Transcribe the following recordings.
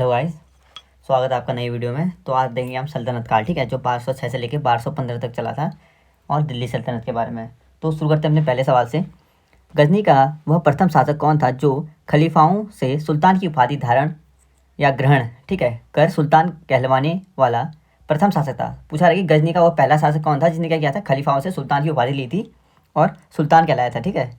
Hello guys, स्वागत है आपका नई वीडियो में। तो आज देखेंगे हम सल्तनत काल, ठीक है, जो 1206 से लेकर 1215 तक चला था और दिल्ली सल्तनत के बारे में। तो शुरू करते हैं अपने पहले सवाल से। गजनी का वह प्रथम शासक कौन था जो खलीफाओं से सुल्तान की उपाधि धारण या ग्रहण, ठीक है, कर सुल्तान कहलवाने वाला प्रथम शासक था। पूछा रहा कि गजनी का वह पहला शासक कौन था जिसने क्या किया था, खलीफाओं से सुल्तान की उपाधि ली थी और सुल्तान कहलाया था, ठीक है।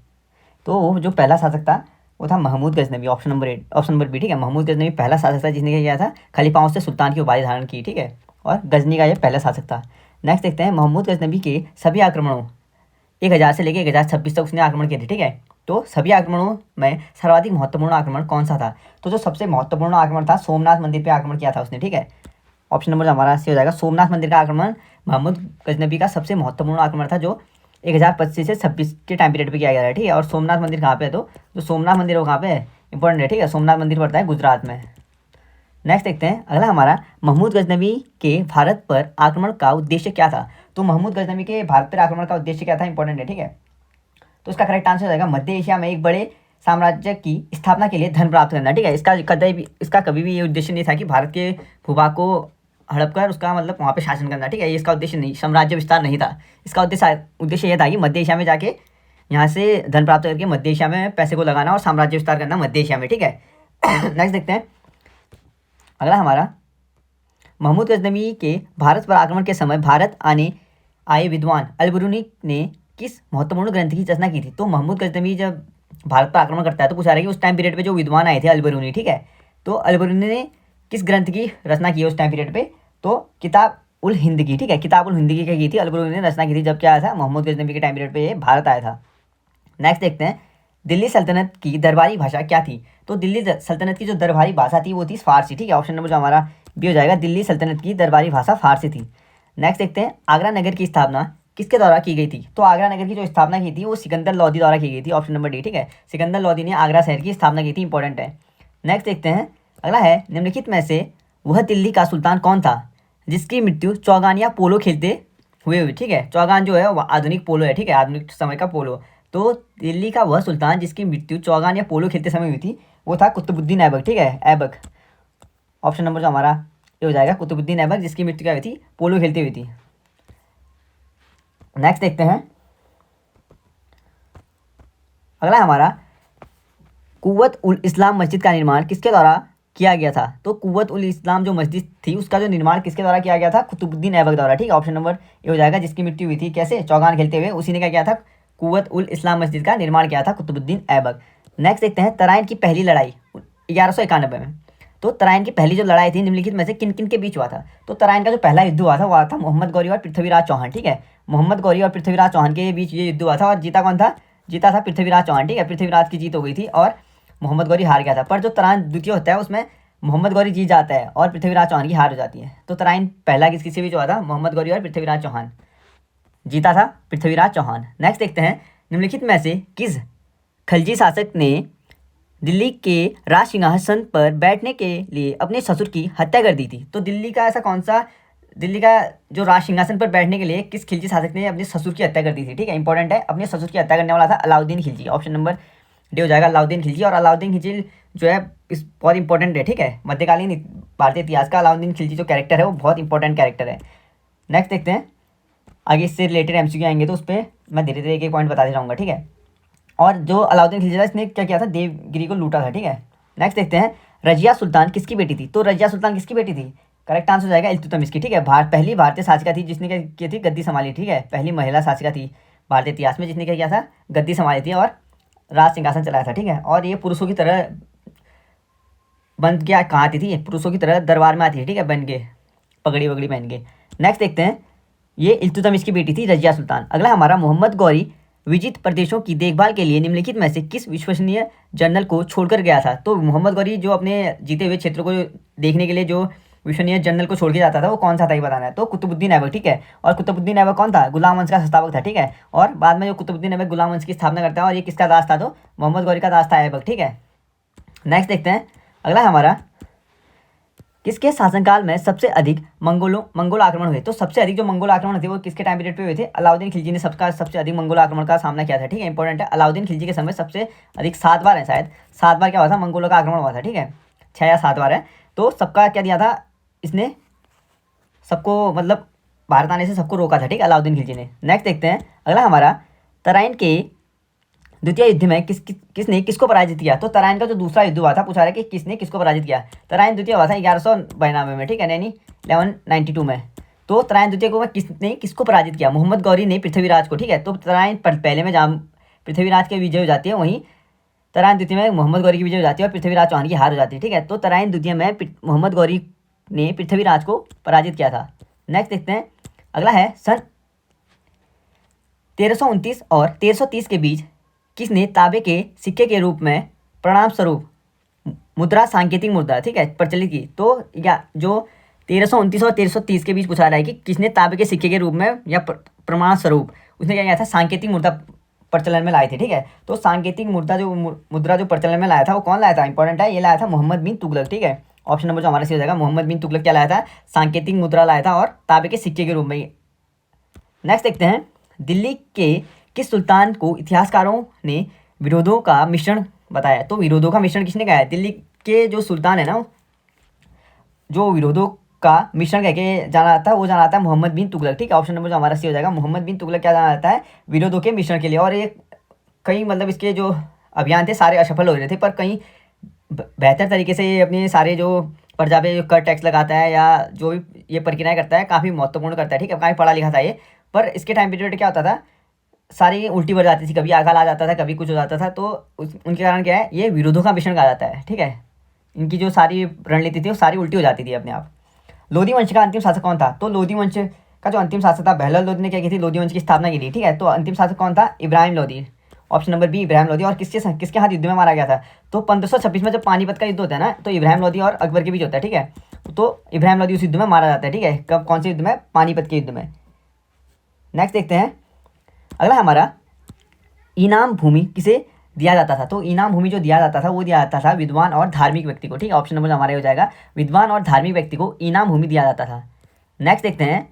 तो जो पहला शासक था वो था Mahmud Ghaznavi, option number B, ठीक है। महमूद गजनवी पहला शासक था जिसने क्या किया था, खलीफाओं से सुल्तान की उपाधि धारण की, ठीक है। और गजनी का ये पहला शासक था। नेक्स्ट देखते हैं, महमूद गजनवी के सभी आक्रमणों 1000 से लेकर 1026 तक उसने आक्रमण किए थे, ठीक है। तो सभी आक्रमणों में सर्वाधिक महत्वपूर्ण आक्रमण कौन सा था? तो जो सबसे महत्वपूर्ण आक्रमण था, सोमनाथ मंदिर पर आक्रमण किया था उसने, ठीक है। ऑप्शन नंबर हमारा सी हो जाएगा। सोमनाथ मंदिर का आक्रमण महमूद गजनवी का सबसे महत्वपूर्ण आक्रमण था, जो 1025 से 26 के टाइम पीरियड पे किया गया है, ठीक है। और सोमनाथ मंदिर कहाँ पे है? तो जो सोमनाथ मंदिर है वो कहाँ पे है? इंपॉर्टेंट है, ठीक है। सोमनाथ मंदिर पड़ता है गुजरात में। नेक्स्ट देखते हैं अगला हमारा, महमूद गजनवी के भारत पर आक्रमण का उद्देश्य क्या था? तो महमूद गजनवी के भारत पर आक्रमण का उद्देश्य क्या था? इंपॉर्टेंट है, ठीक है। तो इसका करेक्ट आंसर हो जाएगा मध्य एशिया में एक बड़े साम्राज्य की स्थापना के लिए धन प्राप्त करना, ठीक है। इसका कभी भी ये उद्देश्य नहीं था कि भारत के भूभाग को हड़प कर उसका मतलब वहाँ पे शासन करना, ठीक है। ये इसका उद्देश्य नहीं, साम्राज्य विस्तार नहीं था। इसका उद्देश्य यह था कि मध्य एशिया में जाके यहाँ से धन प्राप्त करके मध्य एशिया में पैसे को लगाना और साम्राज्य विस्तार करना मध्य एशिया में, ठीक है। नेक्स्ट देखते हैं अगला हमारा, महमूद गजनवी के भारत पर आक्रमण के समय भारत आए विद्वान अल-बरूनी ने किस महत्वपूर्ण ग्रंथ की रचना की थी? तो महमूद गजनवी जब भारत पर आक्रमण करता है तो पूछा रहा है कि उस टाइम पीरियड पे जो विद्वान आए थे अल-बरूनी, ठीक है, तो अल-बरूनी ने किस ग्रंथ की रचना की है उस टाइम पीरियड पे? तो किताब उल हिंद की, ठीक है। किताब उल हिंद की क्या की थी? अल-बरूनी ने रचना की थी जब क्या आया था, महमूद गजनवी के टाइम पीरियड पे ये भारत आया था। नेक्स्ट देखते हैं, दिल्ली सल्तनत की दरबारी भाषा क्या थी? तो दिल्ली सल्तनत की जो दरबारी भाषा थी वो थी फारसी, ठीक है। ऑप्शन नंबर जो हमारा बी हो जाएगा, दिल्ली सल्तनत की दरबारी भाषा फारसी थी। नेक्स्ट देखते हैं, आगरा नगर की स्थापना किसके द्वारा की गई थी? तो आगरा नगर की जो स्थापना की थी वो सिकंदर लोदी द्वारा की गई थी। ऑप्शन नंबर डी, ठीक है। सिकंदर लोदी ने आगरा शहर की स्थापना की थी, इंपॉर्टेंट है। नेक्स्ट देखते हैं अगला है, निम्नलिखित में से वह दिल्ली का सुल्तान कौन था जिसकी मृत्यु चौगान या पोलो खेलते हुए हुई, ठीक है। चौगान जो है वो आधुनिक पोलो है, ठीक है, आधुनिक समय का पोलो। तो दिल्ली का वह सुल्तान जिसकी मृत्यु चौगान या पोलो खेलते समय हुई थी वो था कुतुबुद्दीन ऐबक, ठीक है, ऐबक। ऑप्शन नंबर जो हमारा ये हो जाएगा, कुतुबुद्दीन ऐबक, जिसकी मृत्यु क्या हुई थी? पोलो खेलते हुई थी। नेक्स्ट देखते हैं अगला हमारा, कुव्वत उल इस्लाम मस्जिद का निर्माण किसके द्वारा किया गया था? तो कुव्वत उल इस्लाम जो मस्जिद थी उसका जो निर्माण किसके द्वारा किया गया था? कुतुबुद्दीन ऐबक द्वारा, ठीक है। ऑप्शन नंबर ये हो जाएगा, जिसकी मृत्यु हुई थी कैसे? चौगान खेलते हुए, उसी ने क्या किया था? कुव्वत उल इस्लाम मस्जिद का निर्माण किया था कुतुबुद्दीन ऐबक। नेक्स्ट देखते हैं, तराइन की पहली लड़ाई 1191 में। तो तराइन की पहली जो लड़ाई थी निम्नलिखित में से किन किन के बीच हुआ था? तो तराइन का जो पहला युद्ध हुआ था मोहम्मद गौरी और पृथ्वीराज चौहान, ठीक है। मोहम्मद गौरी और पृथ्वीराज चौहान के बीच ये युद्ध हुआ था और जीता कौन था? जीता था पृथ्वीराज चौहान, ठीक है। पृथ्वीराज की जीत हो गई थी और मोहम्मद गौरी हार गया था। पर जो तराइन द्वितीय होता है उसमें मोहम्मद गौरी जीत जाता है और पृथ्वीराज चौहान की हार हो जाती है। तो तराइन पहला किसके बीच हुआ था? मोहम्मद गौरी और पृथ्वीराज चौहान। जीता था पृथ्वीराज चौहान। नेक्स्ट देखते हैं, निम्नलिखित में से किस खलजी शासक ने दिल्ली के राज सिंहासन पर बैठने के लिए अपने ससुर की हत्या कर दी थी? तो दिल्ली का जो राज सिंहासन पर बैठने के लिए किस खिलजी शासक ने अपने ससुर की हत्या कर दी थी, ठीक है। इंपॉर्टेंट है, अपने ससुर की हत्या करने वाला था Alauddin Khilji. Option number D हो जाएगा, अलाउद्दीन खिलजी। और अलाउद्दीन खिलजी जो है इस बहुत इंपॉर्टेंट है, ठीक है। मध्यकालीन भारतीय इतिहास का अलाउद्दीन खिलजी जो कैरेक्टर है वो बहुत इंपॉर्टेंट कैरेक्टर है। नेक्स्ट देखते हैं, आगे इससे रिलेटेड एमसीक्यू आएंगे तो उस पर मैं धीरे धीरे एक पॉइंट बताते जाऊँगा, ठीक है। और जो अलाउद्दीन खिलजी था इसने क्या किया था? देवगिरी को लूटा था, ठीक है। नेक्स्ट देखते हैं, रजिया सुल्तान किसकी बेटी थी? तो रजिया सुल्तान किसकी बेटी थी? करेक्ट आंसर हो जाएगा इल्तुतमिश की, ठीक है। पहली भारतीय शासिका थी जिसने क्या की थी? गद्दी संभाली, ठीक है। पहली महिला शासिका थी भारतीय इतिहास में जिसने क्या किया था? गद्दी संभाली थी और राज सिंहासन चलाया था, ठीक है। और ये पुरुषों की तरह बन गया, कहाँ आती थी? पुरुषों की तरह दरबार में आती है, ठीक है, बन के पगड़ी वगड़ी पहन के। नेक्स्ट देखते हैं, ये इल्तुतमिश की बेटी थी रजिया सुल्तान। अगला हमारा, मोहम्मद गौरी विजित प्रदेशों की देखभाल के लिए निम्नलिखित में से किस विश्वसनीय जनरल को छोड़कर गया था? तो मोहम्मद गौरी जो अपने जीते हुए क्षेत्रों को देखने के लिए जो विश्वसनीय जनरल को छोड़ के जाता था वो कौन सा था ये बताना है। तो कुतुबुद्दीन ऐबक, ठीक है। और कुतुबुद्दीन ऐबक कौन था? गुलाम वंश का संस्थापक था, ठीक है। और बाद में जो कुतुबुद्दीन ऐबक गुलाम वंश की स्थापना करता है और ये किसका दास था? तो मोहम्मद गौरी का दास था ऐबक, ठीक है। नेक्स्ट देखते हैं अगला हमारा, किसके शासनकाल में सबसे अधिक मंगोल आक्रमण हुए? तो सबसे अधिक जो मंगोल आक्रमण थे वो किसके टाइम पीरियड पे हुए थे? अलाउद्दीन खिलजी ने सबसे अधिक मंगोल आक्रमण का सामना किया था, ठीक है। इंपॉर्टेंट है, अलाउद्दीन खिलजी के समय सबसे अधिक 7 बार है, शायद 7 बार क्या हुआ था? मंगोलों का आक्रमण हुआ था, ठीक है। 6 या 7 बार है। तो सबका क्या दिया था इसने, सबको मतलब भारत आने से सबको रोका था, ठीक है, अलाउद्दीन खिलजी ने। नेक्स्ट देखते हैं अगला हमारा, तराइन के द्वितीय युद्ध में किसने किसको पराजित किया। तो तराइन का जो दूसरा युद्ध हुआ था, पूछा रहा है कि किसने किसको पराजित किया। तराइन द्वितीय हुआ था 1192 में, ठीक है, यानी 1192 में। तो तराइन द्वितीय को किसने किसको पराजित किया, मोहम्मद गौरी ने पृथ्वीराज को, ठीक है। तो तराइन पहले में जहाँ पृथ्वीराज की विजय हो जाती है, वहीं तराइन द्वितीय में मोहम्मद गौरी की विजय हो जाती है और पृथ्वीराज चौहान की हार हो जाती है, ठीक है। तो तराइन द्वितीय में मोहम्मद गौरी ने पृथ्वीराज को पराजित किया था। नेक्स्ट देखते हैं अगला है, सन 1329 और 1330 के बीच किसने तांबे के सिक्के के रूप में प्रणाम स्वरूप मुद्रा, सांकेतिक मुद्रा, ठीक है, प्रचलित की। तो या जो 1329 और 1330 के बीच पूछा रहा है कि किसने तांबे के सिक्के के रूप में या प्रमाण स्वरूप उसने क्या किया था, सांकेतिक मुद्रा प्रचलन में लाए थे, ठीक है। तो सांकेतिक मुद्रा जो प्रचलन में लाया था वो कौन लाया था, इंपॉर्टेंट है, ये लाया था मोहम्मद बिन तुगलक, ठीक है। ऑप्शन नंबर जो हमारा सही हो जाएगा, मोहम्मद बिन तुगलक क्या लाया था, सांकेतिक मुद्रा लाया था और तांबे के सिक्के के रूप में। नेक्स्ट देखते हैं, दिल्ली के किस सुल्तान को इतिहासकारों ने विरोधों का मिश्रण बताया। तो विरोधों का मिश्रण किसने कहा है, दिल्ली के जो सुल्तान है ना, जो विरोधों का मिश्रण कह के जाना जाता है, वो जाना जाता है मोहम्मद बिन तुगलक, ठीक है। ऑप्शन नंबर जो हमारा सही हो जाएगा, मोहम्मद बिन तुगलक क्या जाना जाता है, विरोधों के मिश्रण के लिए। और ये कई मतलब इसके जो अभियान थे सारे असफल हो रहे थे, पर कहीं बेहतर तरीके से ये अपने सारे जो प्रजा पे जो कर टैक्स लगाता है या जो भी ये प्रक्रियाएं करता है, काफ़ी महत्वपूर्ण करता है, ठीक है। काफ़ी पढ़ा लिखा था ये, पर इसके टाइम पीरियड क्या होता था, सारी उल्टी बढ़ जाती थी, कभी अकाल आ जाता था, कभी कुछ हो जाता था। तो उनके कारण क्या है, ये विरोधों का मिश्रण कहा जाता है, ठीक है। इनकी जो सारी रणनीति थी वो सारी उल्टी हो जाती थी अपने आप। लोधी वंश का अंतिम शासक कौन था। तो लोधी वंश का जो अंतिम शासक था, बहलोल लोधी ने क्या की थी, लोधी वंश की स्थापना की थी, ठीक है। तो अंतिम शासक कौन था, Ibrahim Lodi. Option number B Ibrahim Lodi. और किसके हाथ युद्ध में मारा गया था। तो 1526 में जब पानीपत का युद्ध होता है ना, तो इब्राहिम लोधी और अकबर के बीच होता है, ठीक है। तो इब्राहिम लोधी उस युद्ध में मारा जाता है, ठीक है। कब, कौन से युद्ध में, पानीपत के युद्ध में। नेक्स्ट देखते हैं अगला हमारा, इनाम भूमि किसे दिया जाता था। तो इनाम भूमि जो दिया जाता था वो दिया जाता था विद्वान और धार्मिक व्यक्ति को, ठीक है। ऑप्शन नंबर हमारा हो जाएगा, विद्वान और धार्मिक व्यक्ति को इनाम भूमि दिया जाता था। नेक्स्ट देखते हैं,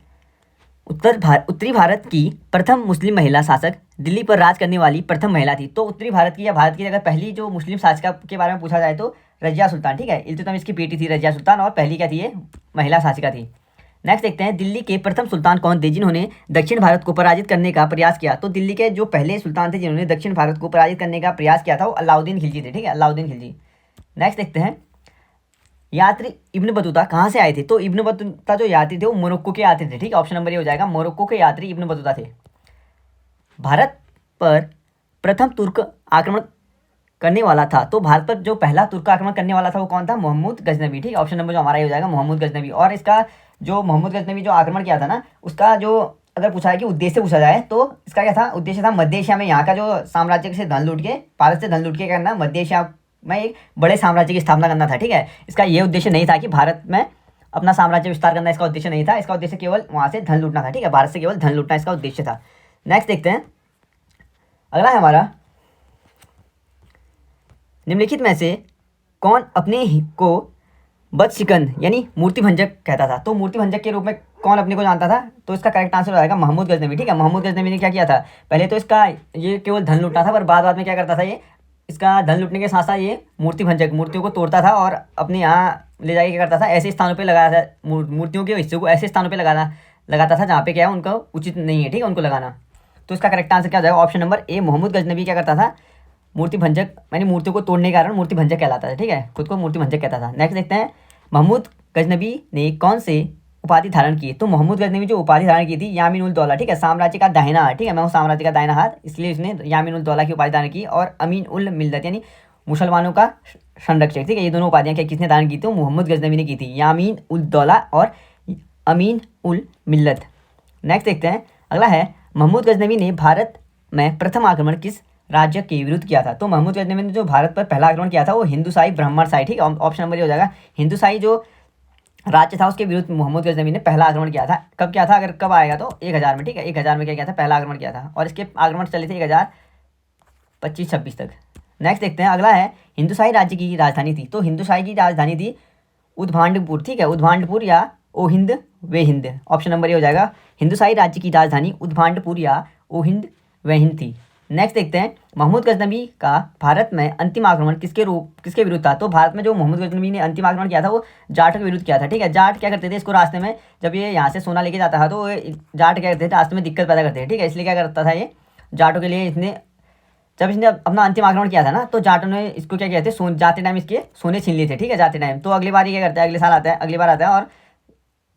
उत्तरी भारत की प्रथम मुस्लिम महिला शासक दिल्ली पर राज करने वाली प्रथम महिला थी। तो उत्तरी भारत की या भारत की अगर पहली जो मुस्लिम शासिका के बारे में पूछा जाए तो रजिया सुल्तान, ठीक है। इल्तुतमिश की बेटी थी रजिया सुल्तान और पहली क्या थी, ये महिला शासिका थी। नेक्स्ट देखते हैं, दिल्ली के प्रथम सुल्तान कौन थे जिन्होंने दक्षिण भारत को पराजित करने का प्रयास किया। तो दिल्ली के जो पहले सुल्तान थे जिन्होंने दक्षिण भारत को पराजित करने का प्रयास किया था, वो अलाउद्दीन खिलजी थे, ठीक है, अलाउद्दीन खिलजी। नेक्स्ट देखते हैं, यात्री इब्न बतूता कहाँ से आए थे। तो इब्न बतूता जो यात्री थे वो मोरक्को के यात्री थे, ठीक है। ऑप्शन नंबर ये हो जाएगा, मोरक्को के यात्री इब्न बतूता थे। भारत पर प्रथम तुर्क आक्रमण करने वाला था। तो भारत पर जो पहला तुर्क आक्रमण करने वाला था वो कौन था, मोहम्मद गजनवी, ठीक है। ऑप्शन नंबर जो हमारा ये हो जाएगा, मोहम्मद गजनवी। और इसका जो मोहम्मद गजनवी जो आक्रमण किया था ना, उसका जो अगर पूछा है कि उद्देश्य पूछा जाए तो इसका क्या था, उद्देश्य था मध्य एशिया में यहाँ का जो साम्राज्य से धन लूट के, भारत से धन लूट के करना, मध्य एशिया में एक बड़े साम्राज्य की स्थापना करना था, ठीक है। इसका ये उद्देश्य नहीं था कि भारत में अपना साम्राज्य विस्तार करना, इसका उद्देश्य नहीं था। इसका उद्देश्य केवल वहाँ से धन लूटना था, ठीक है, भारत से केवल धन लूटना इसका उद्देश्य था। नेक्स्ट देखते हैं अगला है हमारा, निम्नलिखित में से कौन अपने ही को बदशिकन यानी मूर्ति भंजक कहता था। तो मूर्ति भंजक के रूप में कौन अपने को जानता था। तो इसका करेक्ट आंसर हो जाएगा महमूद गजनवी, ठीक है। महमूद गजनवी ने क्या किया था, पहले तो इसका ये केवल धन लूटना था, पर बाद में क्या करता था, ये इसका धन लूटने के साथ साथ ये मूर्ति भंजक, मूर्तियों को तोड़ता था और अपने यहाँ ले जाके क्या करता था, ऐसे स्थानों पर लगाया था, मूर्तियों के हिस्सों को ऐसे स्थानों पर लगाता था जहाँ पे क्या है उनका उचित नहीं है, ठीक है, उनको लगाना। तो इसका करेक्ट आंसर क्या हो जाएगा, option number A, Mahmud Ghaznavi क्या करता था, मूर्ति भंजक यानी मूर्तियों को तोड़ने के कारण मूर्ति भंजक कहलाता था, ठीक है, खुद को मूर्ति भंजक कहता था। नेक्स्ट देखते हैं, महमूद गजनवी ने कौन से उपाधि धारण की। तो महमूद गजनवी जो उपाधि धारण की थी, यामीन उल दौला, ठीक है, साम्राज्य का दाहिना हाथ, ठीक है, मैं हूँ साम्राज्य का दाहिना हाथ, इसलिए उसने यामीन उल दौला की उपाधि धारण की। और अमीन उल मिल्लत यानी मुसलमानों का संरक्षक, ठीक है, ये दोनों उपाधियाँ क्या किसने धारण की थी, मोहम्मद गजनवी ने की थी, यामीन उल दौला और अमीन उल मिल्लत। नेक्स्ट देखते हैं अगला है, महमूद गजनवी ने भारत में प्रथम आक्रमण किस राज्य के विरुद्ध किया था। तो महमूद गजनवी ने जो भारत पर पहला आक्रमण किया था वो हिंदुशाही ब्राह्मणशाही, ठीक है, ऑप्शन नंबर ये हो जाएगा, हिंदुशाही जो राज्य था उसके विरुद्ध मोहम्मद गजनवी ने पहला आक्रमण किया था। कब किया था, अगर कब आएगा तो 1000 में, ठीक है, 1000 में क्या किया था, पहला आक्रमण किया था। और इसके आक्रमण चले थे 1025-26 तक। नेक्स्ट देखते हैं अगला है, हिंदुशाही राज्य की राजधानी थी। तो हिंदुशाही की राजधानी थी उद्भांडपुर, ठीक है, उद्भांडपुर या ओहिंद वे हिंद। ऑप्शन नंबर ये हो जाएगा, हिंदुशाही राज्य की राजधानी उद्भांडपुर या ओहिंद वे हिंद थी। नेक्स्ट देखते हैं महमूद गजनबी का भारत में अंतिम आक्रमण किसके विरुद्ध था। तो भारत में जो महमूद गजनबी ने अंतिम आक्रमण किया था वो जाट के विरुद्ध किया था, ठीक है। जाट क्या करते थे, इसको रास्ते में जब ये यहाँ से सोना लेके जाता था तो जाट क्या करते थे, रास्ते में दिक्कत पैदा करते थे, ठीक है। इसलिए क्या करता था ये जाटों के लिए, इसने जब इसने अपना अंतिम आक्रमण किया था ना तो जाटों ने इसको क्या किया थे, जाते टाइम इसके सोने छीन लिए थे, ठीक है, जाते टाइम। तो अगली बार ये क्या करता है, अगले साल आता है, अगली बार आता है और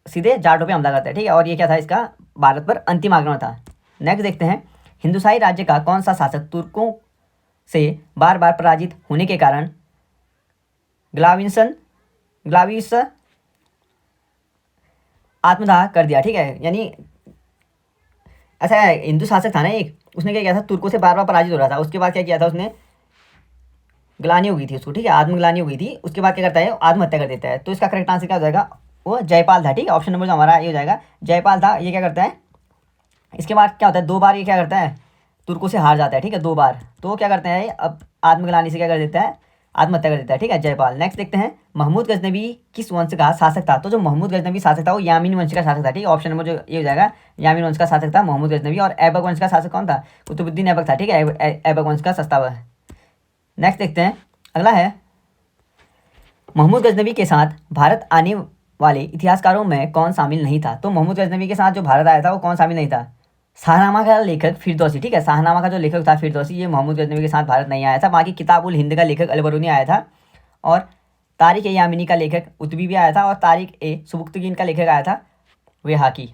सीधे जाटों पे हमला करता है, ठीक है। और ये क्या था, इसका भारत पर अंतिम आक्रमण था। नेक्स्ट देखते हैं हिंदुशाही राज्य का कौन सा शासक तुर्कों से बार बार पराजित होने के कारण ग्लाविस आत्मदाह कर दिया, ठीक है। यानी ऐसा हिंदू शासक था ना एक, उसने क्या किया था, तुर्कों से बार बार पराजित हो रहा था, उसके बाद क्या किया था उसने, ग्लानि हो गई थी उसको, ठीक है, आत्मग्लानि हो गई थी। उसके बाद क्या करता है, आत्महत्या कर देता है। तो इसका करेक्ट आंसर क्या हो जाएगा, वो जयपाल था, ठीक है। ऑप्शन नंबर जो हमारा ये हो जाएगा जयपाल था। ये क्या करता है, इसके बाद क्या होता है, 2 बार ये क्या करता है, तुर्कों से हार जाता है, ठीक है, 2 बार। तो क्या करते हैं, अब आत्मग्लानि से क्या कर देता है, आत्महत्या कर देता है, ठीक है, जयपाल। नेक्स्ट देखते हैं महमूद गजनबी किस वंश का शासक था। तो जो महमूद गजनबी शासक था वो यामीन वंश का शासक था, ठीक है। ऑप्शन नंबर जो ये हो जाएगा यामीन वंश का शासक था महमूद गजनबी। और ऐबक वंश का शासक कौन था, कुतुबुद्दीन ऐबक था, ठीक है, ऐबक वंश का संस्थापक। नेक्स्ट देखते हैं अगला है महमूद गजनबी के साथ भारत आने वाले इतिहासकारों में कौन शामिल नहीं था। तो महमूद गजनबी के साथ जो भारत आया था वो कौन शामिल नहीं था, शाहनामा का लेखक फिरदौसी, ठीक है। शाहनामा का जो लेखक था फिरदौसी, ये महमूद गजनबी के साथ भारत नहीं आया था। बाकी किताब उल हिंद का लेखक अलबरूनी आया था, और तारिक ए यामिनी का लेखक उतबी भी आया था, और तारिक ए सुबुक्तगीन का लेखक आया था वेहाकी।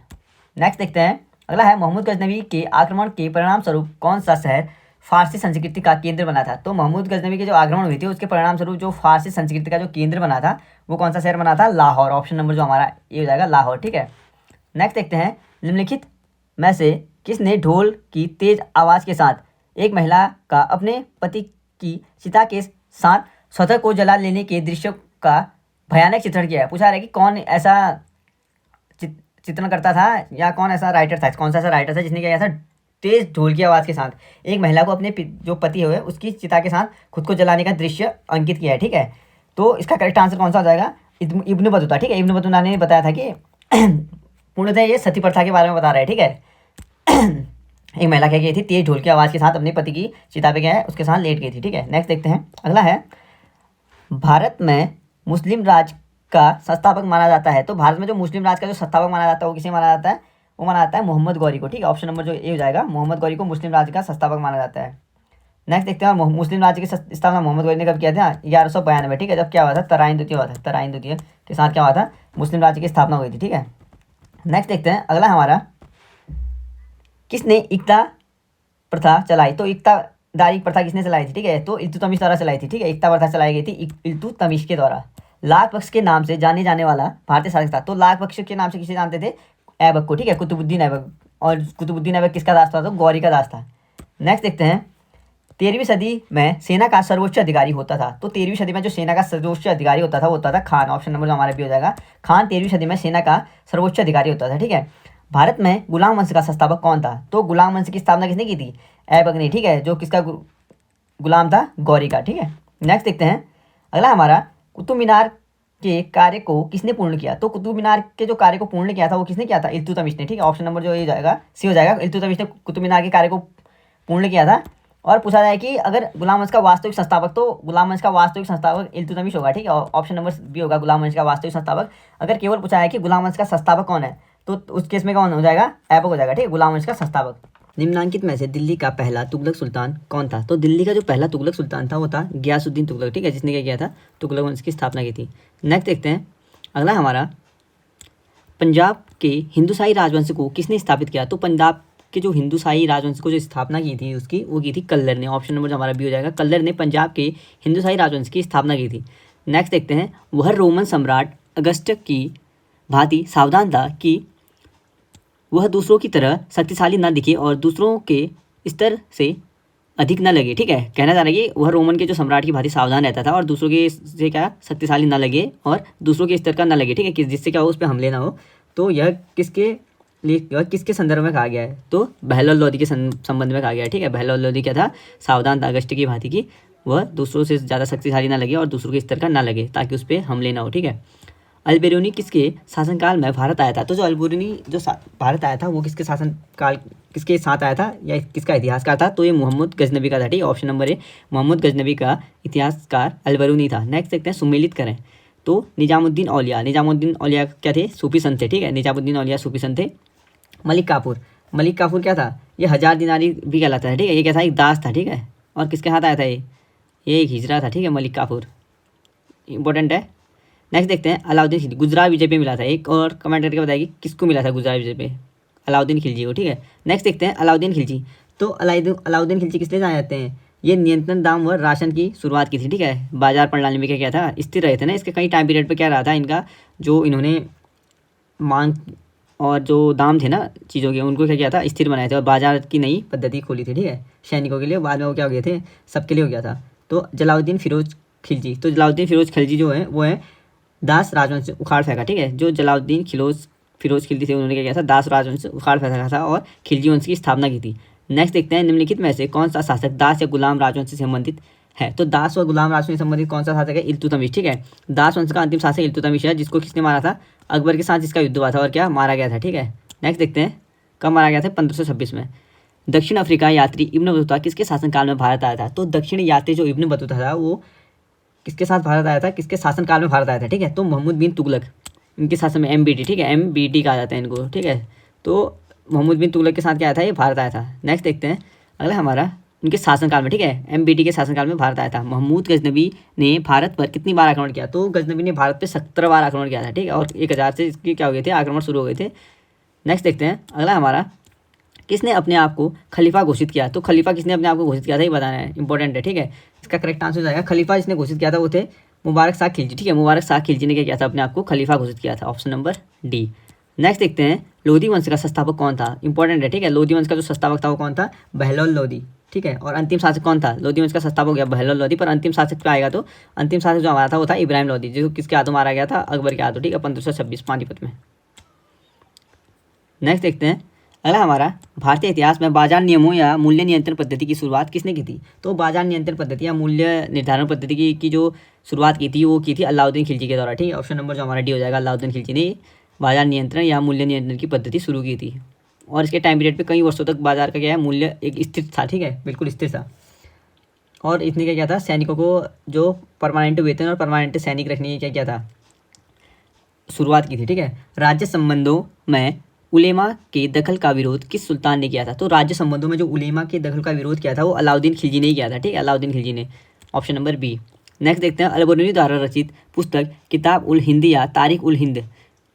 नेक्स्ट देखते हैं अगला है महमूद गजनबी के आक्रमण के परिणाम स्वरूप कौन सा शहर फारसी संस्कृति का केंद्र बना था। तो महमूद गजनबी के जो आक्रमण हुए थे उसके परिणाम स्वरूप जो फारसी संस्कृति का जो केंद्र बना था वो कौन सा शहर बना था, लाहौर। ऑप्शन नंबर जो हमारा ये हो जाएगा लाहौर, ठीक है। नेक्स्ट देखते हैं निम्नलिखित में से किसने ढोल की तेज आवाज़ के साथ एक महिला का अपने पति की चिता के साथ स्वतः को जला लेने के दृश्य का भयानक चित्रण किया है। पूछा रहा है कि कौन ऐसा चित्रण करता था, या कौन ऐसा राइटर था, कौन सा ऐसा राइटर था जिसने क्या किया था, तेज ढोल की आवाज़ के साथ एक महिला को अपने जो पति हुए उसकी चिता के साथ खुद को जलाने का दृश्य अंकित किया है, ठीक है। तो इसका करेक्ट आंसर कौन सा हो जाएगा, इब्न बतूता, ठीक है। इब्न बतूता ने बताया था कि पूर्णतः ये सती प्रथा के बारे में बता रहा है, ठीक है। एक महिला क्या की थी, तेज ढोल की आवाज़ के साथ अपने पति की चिता पे क्या है उसके साथ लेट गई थी, ठीक है। नेक्स्ट देखते हैं अगला है भारत में मुस्लिम राज का संस्थापक माना जाता है। तो भारत में जो मुस्लिम राज का जो संस्थापक माना जाता है वो किसे माना जाता है, वो माना जाता है मोहम्मद गौरी को, ठीक है। ऑप्शन नंबर जो ये हो जाएगा मोहम्मद गौरी को मुस्लिम राज्य का संस्थापक माना जाता है। नेक्स्ट देखते हैं मुस्लिम राज्य की स्थापना मोहम्मद गौरी ने कब किया था, 1192, ठीक है। जब क्या हुआ था, तराइन द्वितीय हुआ था, तराइन द्वितीय के साथ क्या हुआ था, मुस्लिम राज्य की स्थापना हुई थी, ठीक है। नेक्स्ट देखते हैं अगला हमारा किसने इक्ता प्रथा चलाई। तो इक्तादारी प्रथा किसने चलाई थी, ठीक है। तो इल्तुतमिश द्वारा चलाई थी, ठीक है। इक्ता प्रथा चलाई गई थी इल्तुतमिश के द्वारा। लाख पक्ष के नाम से जाने जाने वाला भारतीय शासक था। तो लाख पक्ष के नाम से किसे जानते थे, ऐबक को, ठीक है, कुतुबुद्दीन ऐबक। और कुतुबुद्दीन ऐबक किसका दास था, तो गौरी का दास था। नेक्स्ट देखते हैं 13वीं सदी में सेना का सर्वोच्च अधिकारी होता था। तो 13वीं सदी में जो सेना का सर्वोच्च अधिकारी होता था वो होता था खान। ऑप्शन नंबर जो हमारा भी हो जाएगा खान 13वीं सदी में सेना का सर्वोच्च अधिकारी होता था, ठीक है। भारत में गुलाम वंश का संस्थापक कौन था। तो गुलाम वंश की स्थापना किसने की थी, ऐबक ने, ठीक है, जो किसका गुलाम था, गौरी का, ठीक है। नेक्स्ट देखते हैं अगला हमारा कुतुब मीनार के कार्य को किसने पूर्ण किया। तो कुतुब मीनार के जो कार्य को पूर्ण किया था वो किसने किया था, इल्तुतमिश ने, ठीक है। ऑप्शन नंबर जो ये जाएगा सी हो जाएगा, इल्तुतमिश ने कुतुब मीनार के कार्य को पूर्ण किया था। और पूछा जाए कि अगर गुलाम वंश का वास्तविक संस्थापक, तो गुलाम वंश का वास्तविक संस्थापक इल्तुतमिश होगा, ठीक है। ऑप्शन नंबर भी होगा गुलाम वंश का वास्तविक संस्थापक। अगर केवल पूछा है कि गुलाम वंश का संस्थापक कौन है तो उस केस में कौन हो जाएगा, ऐबक हो जाएगा, ठीक है, गुलाम वंश का संस्थापक। निम्नांकित में से दिल्ली का पहला तुगलक सुल्तान कौन था। तो दिल्ली का जो पहला तुगलक सुल्तान था वो था गयासुद्दीन तुगलक, ठीक है, जिसने क्या किया था, तुगलक वंश की स्थापना की थी। नेक्स्ट देखते हैं अगला हमारा पंजाब के हिंदुशाही राजवंश को किसने स्थापित किया। तो पंजाब के जो हिंदुशाही राजवंश को जो स्थापना की थी उसकी, वो की थी कल्लर ने। ऑप्शन नंबर जो हमारा भी हो जाएगा, कल्लर ने पंजाब के हिंदुशाही राजवंश की स्थापना की थी। नेक्स्ट देखते हैं वह रोमन सम्राट अगस्ट की भांति सावधान था कि वह दूसरों की तरह शक्तिशाली न दिखे और दूसरों के स्तर से अधिक न लगे, ठीक है। कहना चाह रहा है कि वह रोमन के जो सम्राट की भांति सावधान रहता था और दूसरों के से क्या शक्तिशाली न लगे और दूसरों के स्तर का न लगे, ठीक है, जिससे क्या हो उस पर हमले ना हो। तो यह किसके लिए, किसके संदर्भ में कहा गया है, तो बहलोल लोदी के संबंध में कहा गया है, ठीक है। बहलोल लोदी क्या था, सावधान था अगस्त की भांति की वह दूसरों से ज़्यादा शक्तिशाली ना लगे और दूसरों के स्तर का ना लगे ताकि उस पर हमले ना हो, ठीक है। अल-बेरूनी किसके शासनकाल में भारत आया था? तो जो अल-बेरूनी जो भारत आया था वो किसके शासनकाल किसके साथ आया था या किसका इतिहासकार था? तो ये मोहम्मद गजनबी का था। ठीक है, option number A Mohammad Ghaznavi का इतिहासकार अल-बेरूनी था। नेक्स्ट देखते हैं, सुमेलित करें। तो निजामुद्दीन औलिया क्या थे? सूफी संत थे। ठीक है, निजामुद्दीन औलिया सूफी संत थे। मलिक काफूर क्या था? ये 1000 दिनारी भी कहलाता है। ठीक है, ये क्या था? एक दास था। ठीक है, और किसके हाथ आया था ये एक हिजरा था। ठीक है, मलिक काफूर इंपॉर्टेंट है। नेक्स्ट देखते हैं, अलाउद्दीन खिलजी गुजरात विजय पे मिला था। एक और कमेंट करके बताएगी किसको मिला था गुजरात विजय पे? अलाउद्दीन खिलजी को। ठीक है, नेक्स्ट देखते हैं, अलाउद्दीन खिलजी। तो अलाउद्दीन खिलजी किस लिए जाने जाते हैं? ये नियंत्रण दाम व राशन की शुरुआत की थी। ठीक है, बाजार प्रणाली में क्या था? स्थिर रहे थे ना। इसके कई टाइम पीरियड पे क्या रहा था इनका, जो इन्होंने मांग और जो दाम थे ना चीज़ों के, उनको क्या किया था? स्थिर बनाए थे और बाजार की नई पद्धति खोली थी। ठीक है, सैनिकों के लिए। बाद में वो क्या हो गए थे? सबके लिए हो गया था। तो जलालुद्दीन फिरोज खिलजी जो है वो है दास राजवंश से उखाड़ फेंका। ठीक है, जो जलालुद्दीन फिरोज खिलजी थे उन्होंने क्या किया था? दास राजवंश से उखाड़ फेंका था और खिलजी वंश की स्थापना की थी। नेक्स्ट देखते हैं, निम्नलिखित में से कौन सा शासक दास या गुलाम राजवंश से संबंधित है? तो दास और गुलाम राजवंश से संबंधित कौन सा शासक है? इल्तुतमिश। ठीक है, दास वंश का अंतिम शासक इल्तुतमिश है, जिसको किसने मारा था? अकबर के साथ जिसका युद्ध हुआ था और क्या मारा गया था। ठीक है, नेक्स्ट देखते हैं, कब मारा गया था? 1526 में। दक्षिण अफ्रीका यात्री इब्न बतूता किसके शासनकाल में भारत आया था? तो दक्षिण यात्री जो इब्न बतूता था वो किसके साथ भारत आया था? किसके शासनकाल में भारत आया था? ठीक है, तो मोहम्मद बिन तुगलक इनके शासन में, MBT। ठीक है, MBT कहा जाता है इनको। ठीक है, तो मोहम्मद बिन तुगलक के साथ क्या आया था? ये भारत आया था। नेक्स्ट देखते हैं अगला हमारा, उनके शासनकाल में। ठीक है, MBT के शासनकाल में भारत आया था। महमूद गजनबी ने भारत पर कितनी बार आक्रमण किया? तो गजनबी ने भारत पर 17 बार आक्रमण किया था। ठीक है, और 1000 से इसके क्या हो गए थे? आक्रमण शुरू हो गए थे। नेक्स्ट देखते हैं अगला हमारा, किसने अपने आप को खलीफा घोषित किया? तो खलीफा किसने अपने आप को घोषित किया था ये बताना है, इंपॉर्टेंट है। ठीक है, इसका करेक्ट आंसर हो जाएगा, खलीफा जिसने घोषित किया था वो थे मुबारक शाह खिलजी। ठीक है, मुबारक शाह खिलजी ने क्या किया था? अपने आप को खलीफा घोषित किया था। Option number D. नेक्स्ट देखते हैं, लोधी वंश का संस्थापक कौन था? इंपॉर्टेंट है। ठीक है, लोधी वंश का जो संस्थापक था वो कौन था? बहलोल लोधी। ठीक है, और अंतिम शासक कौन था? लोधी वंश का संस्थापक हो गया बहलोल लोधी, पर अंतिम शासक क्या आएगा? तो अंतिम शासक जो हमारा था वो था इब्राहिम लोधी, जो किसके हाथों मारा गया था? अकबर के हाथों। ठीक है, 1526 पानीपत में। नेक्स्ट देखते हैं अगला हमारा, भारतीय इतिहास में बाजार नियमों या मूल्य नियंत्रण पद्धति की शुरुआत किसने की थी? तो बाजार नियंत्रण पद्धति या मूल्य निर्धारण पद्धति की जो शुरुआत की थी वो की थी अलाउद्दीन खिलजी के द्वारा। ठीक है, ऑप्शन नंबर जो हमारा डी हो जाएगा, अलाउद्दीन खिलजी ने बाजार नियंत्रण या मूल्य नियंत्रण की पद्धति शुरू की थी। और इसके टाइम पीरियड पे कई वर्षों तक बाजार का क्या है? मूल्य एक स्थिर था। ठीक है, बिल्कुल स्थिर था। और इसने क्या किया था? सैनिकों को जो परमानेंट वेतन और परमानेंट सैनिक रखने की क्या किया था? शुरुआत की थी। ठीक है, राज्य संबंधों में उलेमा के दखल का विरोध किस सुल्तान ने किया था? तो राज्य संबंधों में जो उलेमा के दखल का विरोध किया था वो अलाउद्दीन खिलजी ने ही किया था। ठीक है, अलाउद्दीन खिलजी ने। Option number B. नेक्स्ट देखते हैं, अल-बेरूनी द्वारा रचित पुस्तक किताब उल हिंद या तारीख उल हिंद